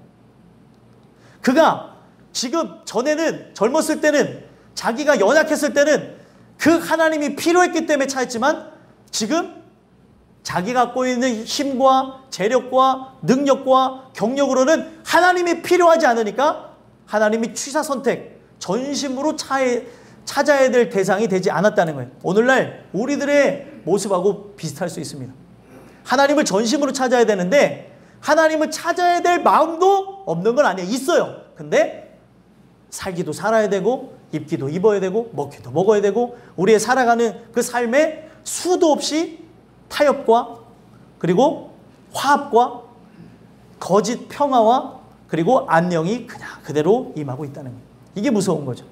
그가 지금 전에는 젊었을 때는 자기가 연약했을 때는 그 하나님이 필요했기 때문에 차였지만 지금 자기가 갖고 있는 힘과 재력과 능력과 경력으로는 하나님이 필요하지 않으니까 하나님이 취사선택, 전심으로 찾아야 될 대상이 되지 않았다는 거예요. 오늘날 우리들의 모습하고 비슷할 수 있습니다. 하나님을 전심으로 찾아야 되는데 하나님을 찾아야 될 마음도 없는 건 아니에요. 있어요. 근데 살기도 살아야 되고 입기도 입어야 되고 먹기도 먹어야 되고 우리의 살아가는 그 삶에 수도 없이 타협과 그리고 화합과 거짓 평화와 그리고 안녕이 그냥 그대로 임하고 있다는 거예요. 이게 무서운 거죠.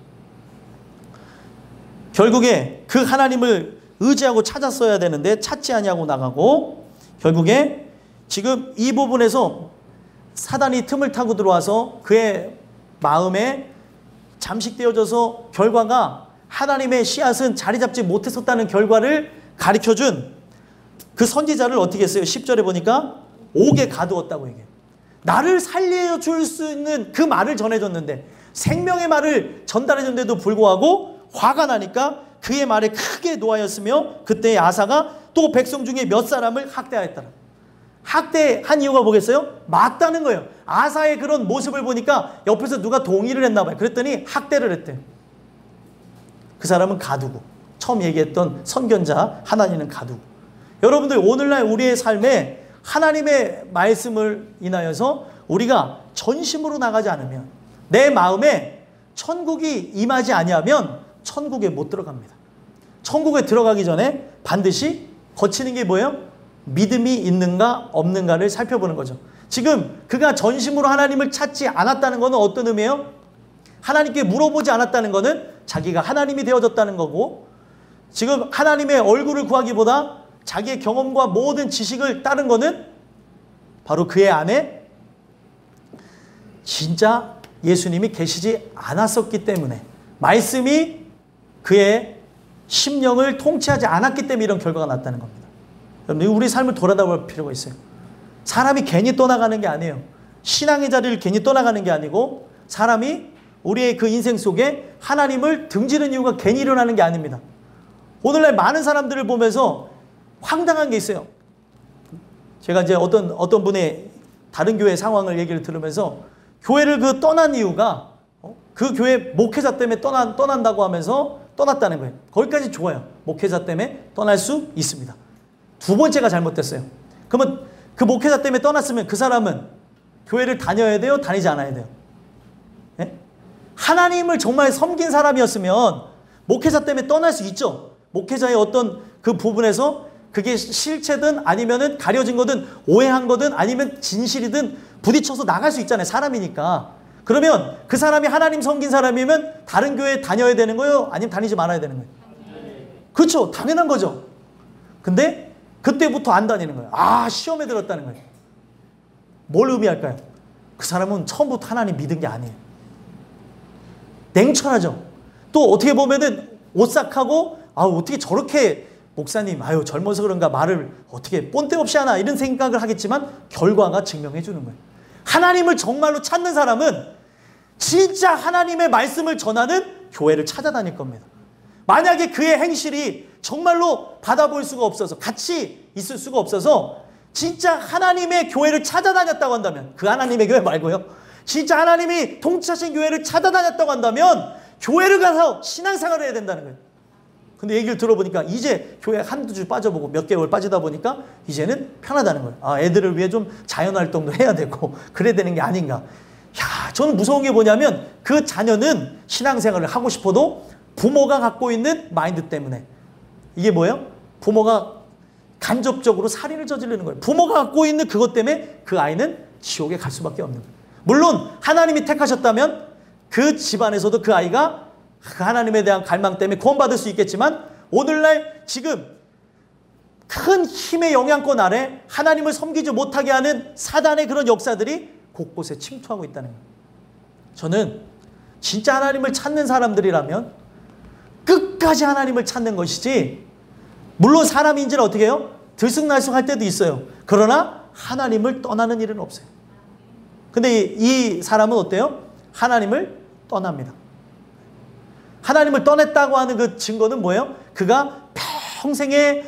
결국에 그 하나님을 의지하고 찾았어야 되는데 찾지 아니하고 나가고 결국에 지금 이 부분에서 사단이 틈을 타고 들어와서 그의 마음에 잠식되어져서 결과가 하나님의 씨앗은 자리 잡지 못했었다는 결과를 가르쳐준 그 선지자를 어떻게 했어요? 10절에 보니까 옥에 가두었다고 얘기해요. 나를 살려줄 수 있는 그 말을 전해줬는데 생명의 말을 전달해줬는데도 불구하고 화가 나니까 그의 말에 크게 노하였으며 그때 아사가 또 백성 중에 몇 사람을 학대하였더라. 학대한 이유가 뭐겠어요? 맞다는 거예요. 아사의 그런 모습을 보니까 옆에서 누가 동의를 했나 봐요. 그랬더니 학대를 했대요. 그 사람은 가두고, 처음 얘기했던 선견자 하나님은 가두고. 여러분들 오늘날 우리의 삶에 하나님의 말씀을 인하여서 우리가 전심으로 나가지 않으면, 내 마음에 천국이 임하지 아니하면 천국에 못 들어갑니다. 천국에 들어가기 전에 반드시 거치는 게 뭐예요? 믿음이 있는가 없는가를 살펴보는 거죠. 지금 그가 전심으로 하나님을 찾지 않았다는 것은 어떤 의미예요? 하나님께 물어보지 않았다는 것은 자기가 하나님이 되어졌다는 거고, 지금 하나님의 얼굴을 구하기보다 자기의 경험과 모든 지식을 따른 것은 바로 그의 안에 진짜 예수님이 계시지 않았었기 때문에, 말씀이 그의 심령을 통치하지 않았기 때문에 이런 결과가 났다는 겁니다. 여러분, 우리 삶을 돌아다볼 필요가 있어요. 사람이 괜히 떠나가는 게 아니에요. 신앙의 자리를 괜히 떠나가는 게 아니고 사람이 우리의 그 인생 속에 하나님을 등지는 이유가 괜히 일어나는 게 아닙니다. 오늘날 많은 사람들을 보면서 황당한 게 있어요. 제가 이제 어떤 분의 다른 교회 상황을 얘기를 들으면서 교회를 그 떠난 이유가 그 교회 목회자 때문에 떠난다고 하면서 떠났다는 거예요. 거기까지 좋아요. 목회자 때문에 떠날 수 있습니다. 두 번째가 잘못됐어요. 그러면 그 목회자 때문에 떠났으면 그 사람은 교회를 다녀야 돼요? 다니지 않아야 돼요? 네? 하나님을 정말 섬긴 사람이었으면 목회자 때문에 떠날 수 있죠. 목회자의 어떤 그 부분에서 그게 실체든 아니면은 가려진 거든 오해한 거든 아니면 진실이든 부딪혀서 나갈 수 있잖아요. 사람이니까. 그러면 그 사람이 하나님 섬긴 사람이면 다른 교회에 다녀야 되는 거예요? 아니면 다니지 말아야 되는 거예요? 그렇죠. 당연한 거죠. 근데 그때부터 안 다니는 거예요. 아, 시험에 들었다는 거예요. 뭘 의미할까요? 그 사람은 처음부터 하나님 믿은 게 아니에요. 냉철하죠. 또 어떻게 보면은 오싹하고, 아, 어떻게 저렇게 목사님, 아유, 젊어서 그런가 말을 어떻게 본때 없이 하나, 이런 생각을 하겠지만 결과가 증명해 주는 거예요. 하나님을 정말로 찾는 사람은 진짜 하나님의 말씀을 전하는 교회를 찾아다닐 겁니다. 만약에 그의 행실이 정말로 받아볼 수가 없어서, 같이 있을 수가 없어서 진짜 하나님의 교회를 찾아다녔다고 한다면, 그 하나님의 교회 말고요, 진짜 하나님이 통치하신 교회를 찾아다녔다고 한다면 교회를 가서 신앙생활을 해야 된다는 거예요. 근데 얘기를 들어보니까 이제 교회 한두 주 빠져보고 몇 개월 빠지다 보니까 이제는 편하다는 거예요. 아, 애들을 위해 좀 자연활동도 해야 되고 그래야 되는 게 아닌가. 야, 저는 무서운 게 뭐냐면 그 자녀는 신앙생활을 하고 싶어도 부모가 갖고 있는 마인드 때문에, 이게 뭐예요? 부모가 간접적으로 살인을 저지르는 거예요. 부모가 갖고 있는 그것 때문에 그 아이는 지옥에 갈 수밖에 없는 거예요. 물론 하나님이 택하셨다면 그 집안에서도 그 아이가 그 하나님에 대한 갈망 때문에 구원받을 수 있겠지만, 오늘날 지금 큰 힘의 영향권 아래 하나님을 섬기지 못하게 하는 사단의 그런 역사들이 곳곳에 침투하고 있다는 거예요. 저는 진짜 하나님을 찾는 사람들이라면 끝까지 하나님을 찾는 것이지, 물론 사람이 이제는 어떻게 해요? 들쑥날쑥할 때도 있어요. 그러나 하나님을 떠나는 일은 없어요. 근데 이 사람은 어때요? 하나님을 떠납니다. 하나님을 떠났다고 하는 그 증거는 뭐예요? 그가 평생에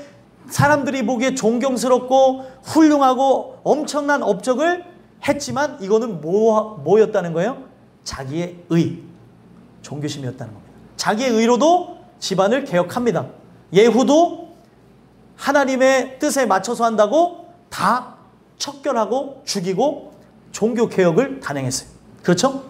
사람들이 보기에 존경스럽고 훌륭하고 엄청난 업적을 했지만 이거는 뭐였다는 거예요? 자기의 의, 종교심이었다는 겁니다. 자기의 의로도 집안을 개혁합니다. 예후도 하나님의 뜻에 맞춰서 한다고 다 척결하고 죽이고 종교개혁을 단행했어요. 그렇죠?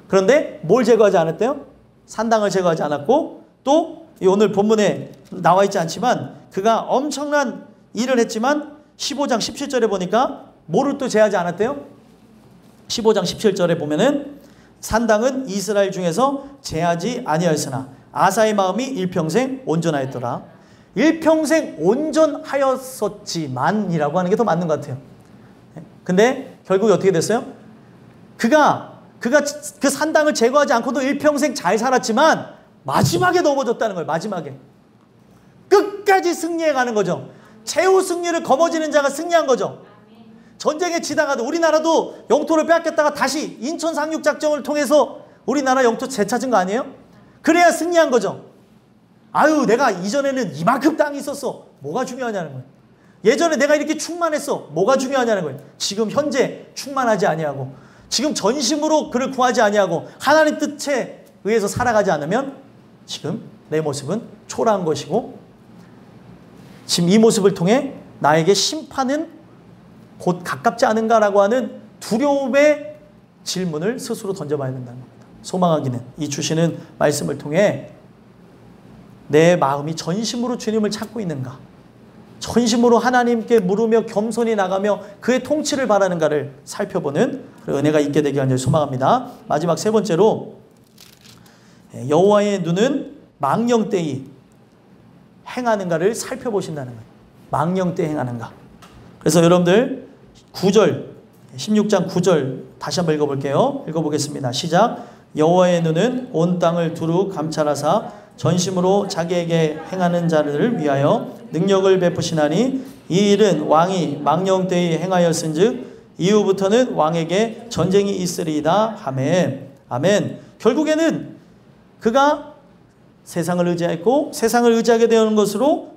그런데 뭘 제거하지 않았대요? 산당을 제거하지 않았고, 또 오늘 본문에 나와 있지 않지만 그가 엄청난 일을 했지만 15장 17절에 보니까 뭐를 또 제하지 않았대요? 15장 17절에 보면은 산당은 이스라엘 중에서 제하지 아니하였으나 아사의 마음이 일평생 온전하였더라. 일평생 온전하였었지만이라고 하는 게 더 맞는 것 같아요. 근데 결국에 어떻게 됐어요? 그가 그 산당을 제거하지 않고도 일평생 잘 살았지만 마지막에 넘어졌다는 거예요. 마지막에 끝까지 승리해 가는 거죠. 최후 승리를 거머쥐는 자가 승리한 거죠. 전쟁에 지나가도, 우리나라도 영토를 빼앗겼다가 다시 인천 상륙작전을 통해서 우리나라 영토 되찾은 거 아니에요? 그래야 승리한 거죠. 아유, 내가 이전에는 이만큼 땅이 있었어. 뭐가 중요하냐는 거예요. 예전에 내가 이렇게 충만했어. 뭐가 중요하냐는 거예요. 지금 현재 충만하지 아니하고, 지금 전심으로 그를 구하지 아니하고 하나님 뜻에 의해서 살아가지 않으면 지금 내 모습은 초라한 것이고, 지금 이 모습을 통해 나에게 심판은 곧 가깝지 않은가라고 하는 두려움의 질문을 스스로 던져봐야 된다는 겁니다. 소망하기는 이 주시는 말씀을 통해 내 마음이 전심으로 주님을 찾고 있는가, 전심으로 하나님께 물으며 겸손히 나가며 그의 통치를 바라는가를 살펴보는 은혜가 있게 되기 간절히 소망합니다. 마지막 세 번째로, 여호와의 눈은 망령되이 행하는가를 살펴보신다는 거예요. 망령되이 행하는가. 그래서 여러분들 9절, 16장 9절 다시 한번 읽어볼게요. 읽어보겠습니다. 시작. 여호와의 눈은 온 땅을 두루 감찰하사 전심으로 자기에게 행하는 자를 위하여 능력을 베푸시나니 이 일은 왕이 망령되이 행하였은즉 이후부터는 왕에게 전쟁이 있으리이다. 아멘. 아멘. 결국에는 그가 세상을 의지했고 세상을 의지하게 되는 것으로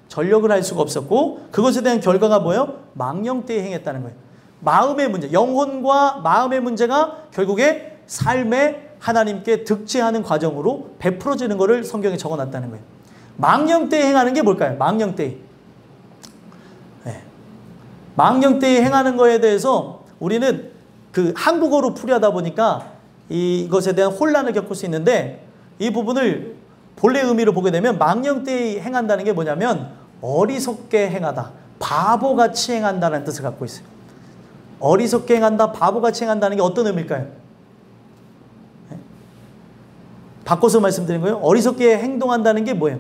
전력을 할 수가 없었고, 그것에 대한 결과가 뭐예요? 망령되이 행했다는 거예요. 마음의 문제, 영혼과 마음의 문제가 결국에 삶에 하나님께 득제하는 과정으로 베풀어지는 것을 성경에 적어놨다는 거예요. 망령되이 행하는 게 뭘까요? 망령되이. 네. 망령되이 행하는 거에 대해서 우리는 그 한국어로 풀이하다 보니까 이것에 대한 혼란을 겪을 수 있는데, 이 부분을 본래 의미로 보게 되면 망령되이 행한다는 게 뭐냐면 어리석게 행하다, 바보같이 행한다는 뜻을 갖고 있어요. 어리석게 행한다, 바보같이 행한다는 게 어떤 의미일까요? 네? 바꿔서 말씀드린 거예요. 어리석게 행동한다는 게 뭐예요?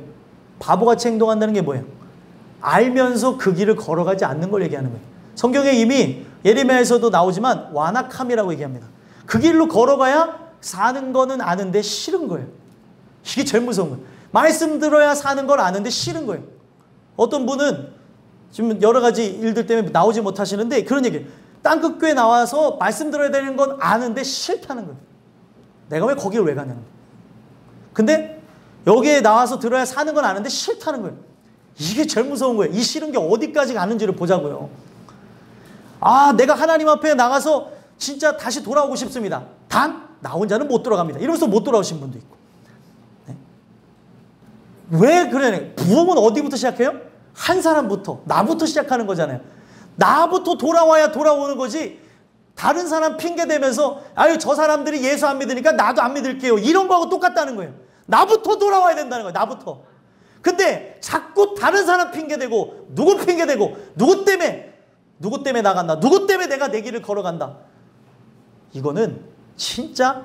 바보같이 행동한다는 게 뭐예요? 알면서 그 길을 걸어가지 않는 걸 얘기하는 거예요. 성경에 이미 예레미야에서도 나오지만 완악함이라고 얘기합니다. 그 길로 걸어가야 사는 거는 아는데 싫은 거예요. 이게 제일 무서운 거예요. 말씀 들어야 사는 걸 아는데 싫은 거예요. 어떤 분은 지금 여러 가지 일들 때문에 나오지 못하시는데 그런 얘기예요. 땅끝교회 나와서 말씀 들어야 되는 건 아는데 싫다는 거예요. 내가 왜 거기를 왜 가냐는 거예요. 근데 여기에 나와서 들어야 사는 건 아는데 싫다는 거예요. 이게 제일 무서운 거예요. 이 싫은 게 어디까지 가는지를 보자고요. 아, 내가 하나님 앞에 나가서 진짜 다시 돌아오고 싶습니다. 단, 나 혼자는 못 돌아갑니다. 이러면서 못 돌아오신 분도 있고. 네? 왜 그래? 부흥은 어디부터 시작해요? 한 사람부터, 나부터 시작하는 거잖아요. 나부터 돌아와야 돌아오는 거지. 다른 사람 핑계 대면서 아유 저 사람들이 예수 안 믿으니까 나도 안 믿을게요. 이런 거하고 똑같다는 거예요. 나부터 돌아와야 된다는 거예요. 나부터. 근데 자꾸 다른 사람 핑계 대고 누구 핑계 대고 누구 때문에 나간다. 누구 때문에 내가 내 길을 걸어간다. 이거는 진짜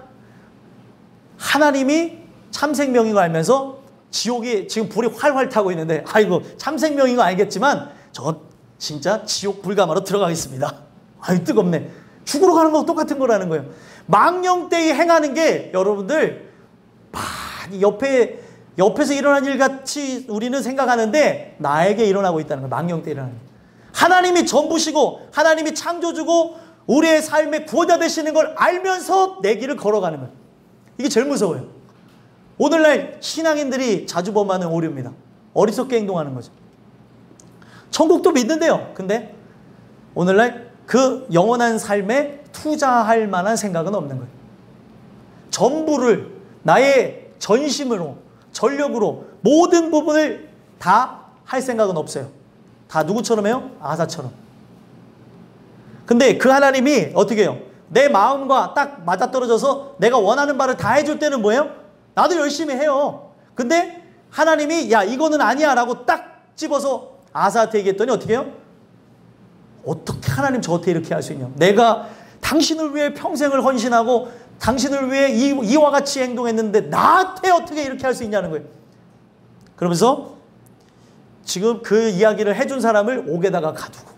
하나님이 참생명인 거 알면서 지옥이 지금 불이 활활 타고 있는데 아이고 참생명인 거 알겠지만 저 진짜 지옥 불가마로 들어가겠습니다. 아유 뜨겁네. 죽으러 가는 거하고 똑같은 거라는 거예요. 망령되이 행하는 게 여러분들 많이 옆에서 일어난 일 같이 우리는 생각하는데 나에게 일어나고 있다는 거예요. 망령되이 일어나는 거예요. 하나님이 전부시고 하나님이 창조주고 우리의 삶의 구원자 되시는 걸 알면서 내 길을 걸어가는 거예요. 이게 제일 무서워요. 오늘날 신앙인들이 자주 범하는 오류입니다. 어리석게 행동하는 거죠. 천국도 믿는데요. 근데 오늘날 그 영원한 삶에 투자할 만한 생각은 없는 거예요. 전부를 나의 전심으로 전력으로 모든 부분을 다 할 생각은 없어요. 다 누구처럼 해요? 아사처럼. 근데 그 하나님이 어떻게 해요? 내 마음과 딱 맞아떨어져서 내가 원하는 바를 다 해줄 때는 뭐예요? 나도 열심히 해요. 근데 하나님이 야 이거는 아니야 라고 딱 집어서 아사한테 얘기했더니 어떻게 해요? 어떻게 하나님 저한테 이렇게 할 수 있냐? 내가 당신을 위해 평생을 헌신하고 당신을 위해 이와 같이 행동했는데 나한테 어떻게 이렇게 할 수 있냐는 거예요. 그러면서 지금 그 이야기를 해준 사람을 옥에다가 가두고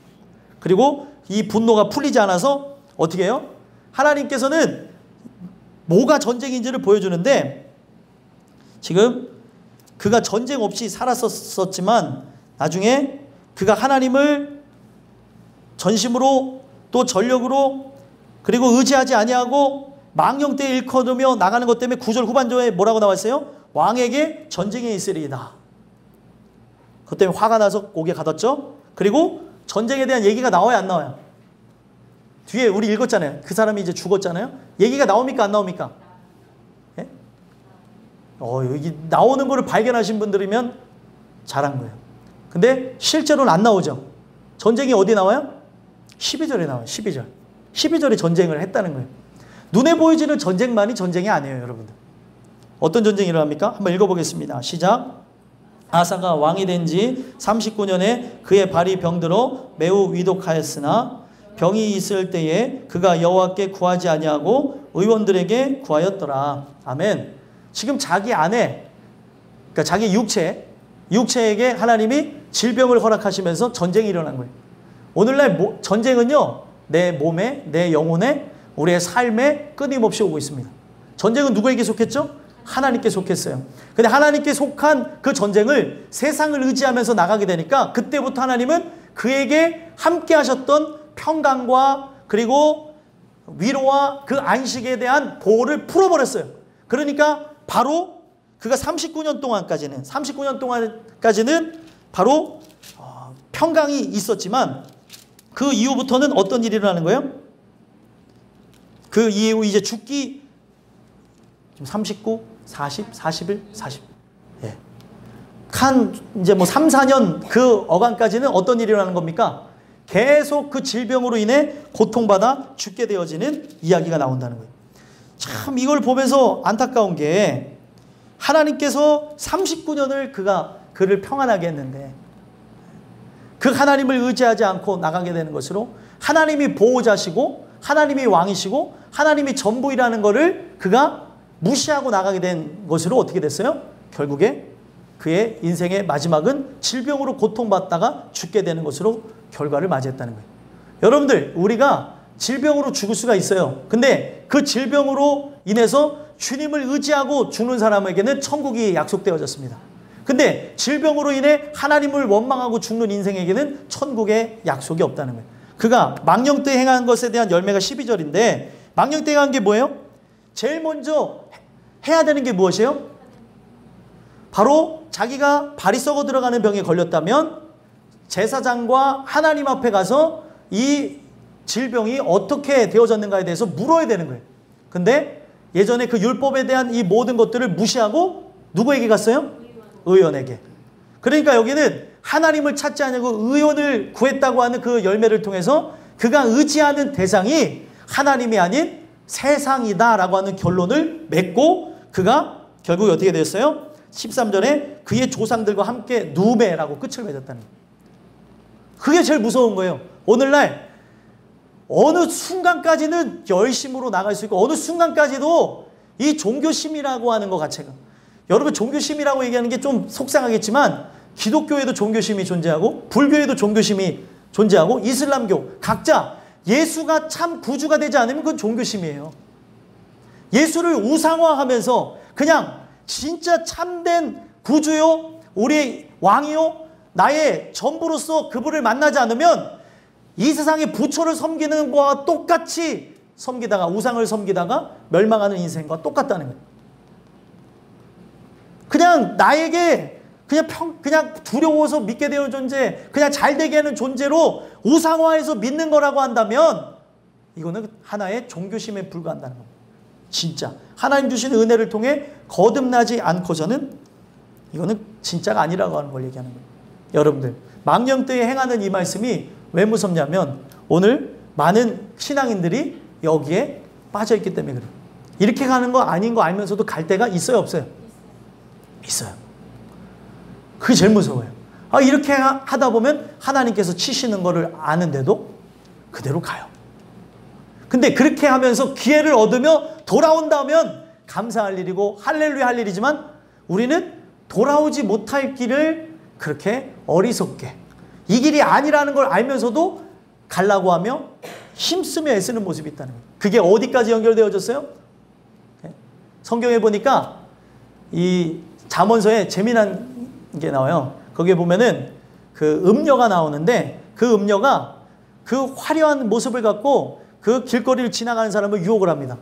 그리고 이 분노가 풀리지 않아서 어떻게 해요? 하나님께서는 뭐가 전쟁인지를 보여주는데 지금 그가 전쟁 없이 살았었지만 나중에 그가 하나님을 전심으로 또 전력으로 그리고 의지하지 아니하고 망령되이 일거두며 나가는 것 때문에 9절 후반절에 뭐라고 나와 있어요? 왕에게 전쟁에 있으리이다. 그것 때문에 화가 나서 옥에 가뒀죠. 그리고 전쟁에 대한 얘기가 나와요 안 나와요? 뒤에 우리 읽었잖아요. 그 사람이 이제 죽었잖아요. 얘기가 나옵니까 안 나옵니까? 예? 여기 나오는 거를 발견하신 분들이면 잘한 거예요. 근데 실제로는 안 나오죠. 전쟁이 어디 나와요? 12절에 나와요. 12절. 12절에 전쟁을 했다는 거예요. 눈에 보이지는 전쟁만이 전쟁이 아니에요, 여러분들. 어떤 전쟁이 일어납니까? 한번 읽어보겠습니다. 시작. 아사가 왕이 된 지 39년에 그의 발이 병들어 매우 위독하였으나 병이 있을 때에 그가 여호와께 구하지 아니하고 의원들에게 구하였더라. 아멘. 지금 자기 안에 그러니까 자기 육체에게 하나님이 질병을 허락하시면서 전쟁이 일어난 거예요. 오늘날 전쟁은요. 내 몸에 내 영혼에 우리의 삶에 끊임없이 오고 있습니다. 전쟁은 누구에게 속했죠? 하나님께 속했어요. 근데 하나님께 속한 그 전쟁을 세상을 의지하면서 나가게 되니까 그때부터 하나님은 그에게 함께 하셨던 평강과 그리고 위로와 그 안식에 대한 보호를 풀어버렸어요. 그러니까 바로 그가 39년 동안까지는 바로 평강이 있었지만 그 이후부터는 어떤 일이 일어나는 거예요? 그 이후 이제 죽기 39, 40, 41, 40. 예. 이제 뭐 3, 4년 그 어간까지는 어떤 일이 일어나는 겁니까? 계속 그 질병으로 인해 고통받아 죽게 되어지는 이야기가 나온다는 거예요. 참 이걸 보면서 안타까운 게 하나님께서 39년을 그를 평안하게 했는데 그 하나님을 의지하지 않고 나가게 되는 것으로 하나님이 보호자시고 하나님이 왕이시고 하나님이 전부이라는 것을 그가 무시하고 나가게 된 것으로 어떻게 됐어요? 결국에 그의 인생의 마지막은 질병으로 고통받다가 죽게 되는 것으로 결과를 맞이했다는 거예요. 여러분들, 우리가 질병으로 죽을 수가 있어요. 근데 그 질병으로 인해서 주님을 의지하고 죽는 사람에게는 천국이 약속되어졌습니다. 근데 질병으로 인해 하나님을 원망하고 죽는 인생에게는 천국의 약속이 없다는 거예요. 그가 망령 때 행한 것에 대한 열매가 12절인데 망령 때 행한 게 뭐예요? 제일 먼저 해야 되는 게 무엇이에요? 바로 자기가 발이 썩어 들어가는 병에 걸렸다면 제사장과 하나님 앞에 가서 이 질병이 어떻게 되어졌는가에 대해서 물어야 되는 거예요. 근데 예전에 그 율법에 대한 이 모든 것들을 무시하고 누구에게 갔어요? 의원에게. 그러니까 여기는 하나님을 찾지 않고 의원을 구했다고 하는 그 열매를 통해서 그가 의지하는 대상이 하나님이 아닌 세상이다라고 하는 결론을 맺고 그가 결국 어떻게 됐어요? 13절에 그의 조상들과 함께 누메라고 끝을 맺었다는 거예요. 그게 제일 무서운 거예요. 오늘날 어느 순간까지는 열심으로 나갈 수 있고 어느 순간까지도 이 종교심이라고 하는 것 자체가, 여러분 종교심이라고 얘기하는 게 좀 속상하겠지만 기독교에도 종교심이 존재하고 불교에도 종교심이 존재하고 이슬람교 각자 예수가 참 구주가 되지 않으면 그건 종교심이에요. 예수를 우상화하면서 그냥 진짜 참된 구주요 우리 왕이요 나의 전부로서 그분을 만나지 않으면 이 세상의 부처를 섬기는 것과 똑같이 섬기다가 우상을 섬기다가 멸망하는 인생과 똑같다는 거예요. 그냥 나에게 그냥 두려워서 믿게 되는 존재, 그냥 잘 되게 하는 존재로 우상화해서 믿는 거라고 한다면 이거는 하나의 종교심에 불과한다는 겁니다. 진짜 하나님 주시는 은혜를 통해 거듭나지 않고서는 이거는 진짜가 아니라고 하는 걸 얘기하는 거예요. 여러분들 망령 때에 행하는 이 말씀이 왜 무섭냐면 오늘 많은 신앙인들이 여기에 빠져있기 때문에 그래요. 이렇게 가는 거 아닌 거 알면서도 갈 때가 있어요, 없어요? 있어요. 그게 제일 무서워요. 이렇게 하다 보면 하나님께서 치시는 거를 아는데도 그대로 가요. 근데 그렇게 하면서 기회를 얻으며 돌아온다면 감사할 일이고 할렐루야 할 일이지만 우리는 돌아오지 못할 길을 그렇게 어리석게 이 길이 아니라는 걸 알면서도 가려고 하며 힘쓰며 애쓰는 모습이 있다는 거예요. 그게 어디까지 연결되어졌어요? 성경에 보니까 이 잠언서에 재미난 게 나와요. 거기에 보면은 그 음녀가 나오는데 그 음녀가 그 화려한 모습을 갖고 그 길거리를 지나가는 사람을 유혹을 합니다.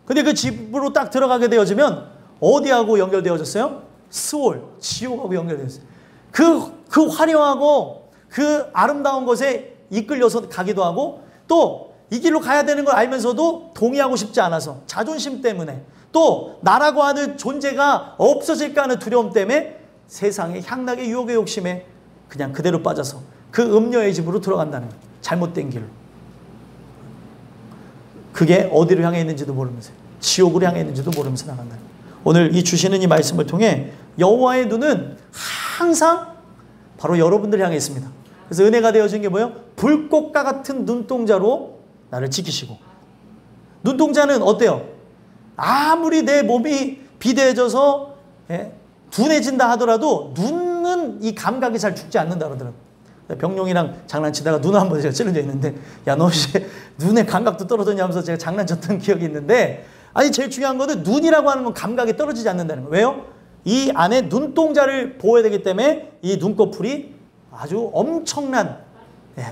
근데 그 집으로 딱 들어가게 되어지면 어디하고 연결되어졌어요? 스올, 지옥하고 연결되었어요. 그 화려하고 그 아름다운 것에 이끌려서 가기도 하고 또 이 길로 가야 되는 걸 알면서도 동의하고 싶지 않아서 자존심 때문에 또 나라고 하는 존재가 없어질까 하는 두려움 때문에 세상의 향락의 유혹의 욕심에 그냥 그대로 빠져서 그 음녀의 집으로 들어간다는 거예요. 잘못된 길로. 그게 어디로 향해 있는지도 모르면서 지옥으로 향해 있는지도 모르면서 나간다는 거예요. 오늘 이 주시는 이 말씀을 통해 여호와의 눈은 항상 바로 여러분들 향해 있습니다. 그래서 은혜가 되어진 게 뭐예요? 불꽃과 같은 눈동자로 나를 지키시고, 눈동자는 어때요? 아무리 내 몸이 비대해져서 둔해진다 하더라도 눈은 이 감각이 잘 죽지 않는다 그러더라고요. 병룡이랑 장난치다가 눈 한번 제가 찔러져 있는데 야 너 이제 눈의 감각도 떨어졌냐 하면서 제가 장난쳤던 기억이 있는데 아니 제일 중요한 거는 눈이라고 하는 건 감각이 떨어지지 않는다는 거예요. 왜요? 이 안에 눈동자를 보호해야 되기 때문에 이 눈꺼풀이 아주 엄청난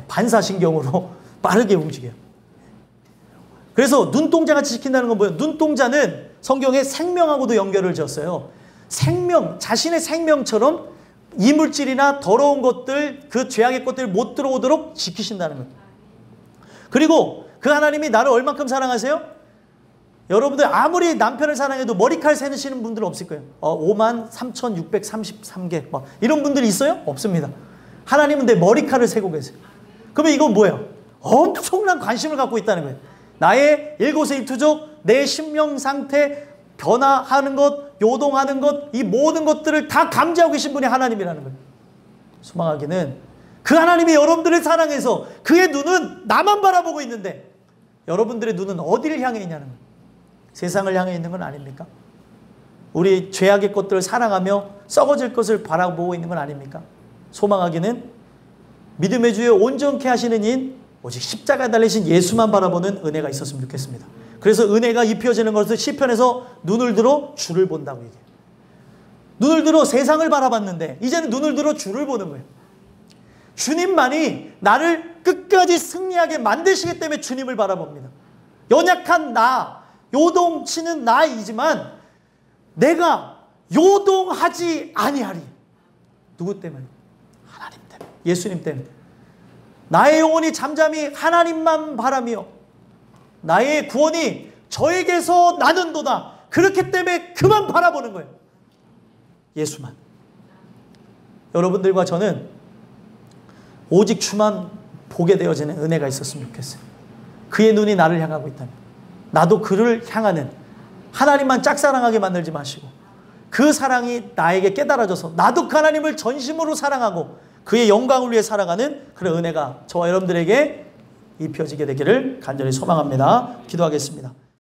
반사신경으로 빠르게 움직여요. 그래서 눈동자가 지킨다는 건 뭐예요? 눈동자는 성경에 생명하고도 연결을 지었어요. 생명, 자신의 생명처럼 이물질이나 더러운 것들, 그 죄악의 것들 못 들어오도록 지키신다는 거예요. 그리고 그 하나님이 나를 얼만큼 사랑하세요? 여러분들 아무리 남편을 사랑해도 머리칼 세시는 분들은 없을 거예요. 53,633개 막 이런 분들이 있어요? 없습니다. 하나님은 내 머리칼을 세고 계세요. 그러면 이건 뭐예요? 엄청난 관심을 갖고 있다는 거예요. 나의 일거수일투족, 내 심령 상태, 변화하는 것, 요동하는 것, 이 모든 것들을 다 감지하고 계신 분이 하나님이라는 거예요. 소망하기는 그 하나님이 여러분들을 사랑해서 그의 눈은 나만 바라보고 있는데 여러분들의 눈은 어디를 향해 있냐는 거예요. 세상을 향해 있는 건 아닙니까? 우리 죄악의 것들을 사랑하며 썩어질 것을 바라보고 있는 건 아닙니까? 소망하기는 믿음의 주에 온전케 하시는 인 오직 십자가에 달리신 예수만 바라보는 은혜가 있었으면 좋겠습니다. 그래서 은혜가 입혀지는 것을 시편에서 눈을 들어 주를 본다고 얘기해요. 눈을 들어 세상을 바라봤는데 이제는 눈을 들어 주를 보는 거예요. 주님만이 나를 끝까지 승리하게 만드시기 때문에 주님을 바라봅니다. 연약한 나, 요동치는 나이지만 내가 요동하지 아니하리. 누구 때문에? 하나님 때문에. 예수님 때문에. 나의 영혼이 잠잠히 하나님만 바라며 나의 구원이 저에게서 나는도다. 그렇기 때문에 그만 바라보는 거예요. 예수만. 여러분들과 저는 오직 주만 보게 되어지는 은혜가 있었으면 좋겠어요. 그의 눈이 나를 향하고 있다면 나도 그를 향하는 하나님만 짝사랑하게 만들지 마시고 그 사랑이 나에게 깨달아져서 나도 그 하나님을 전심으로 사랑하고 그의 영광을 위해 살아가는 그런 은혜가 저와 여러분들에게 입혀지게 되기를 간절히 소망합니다. 기도하겠습니다.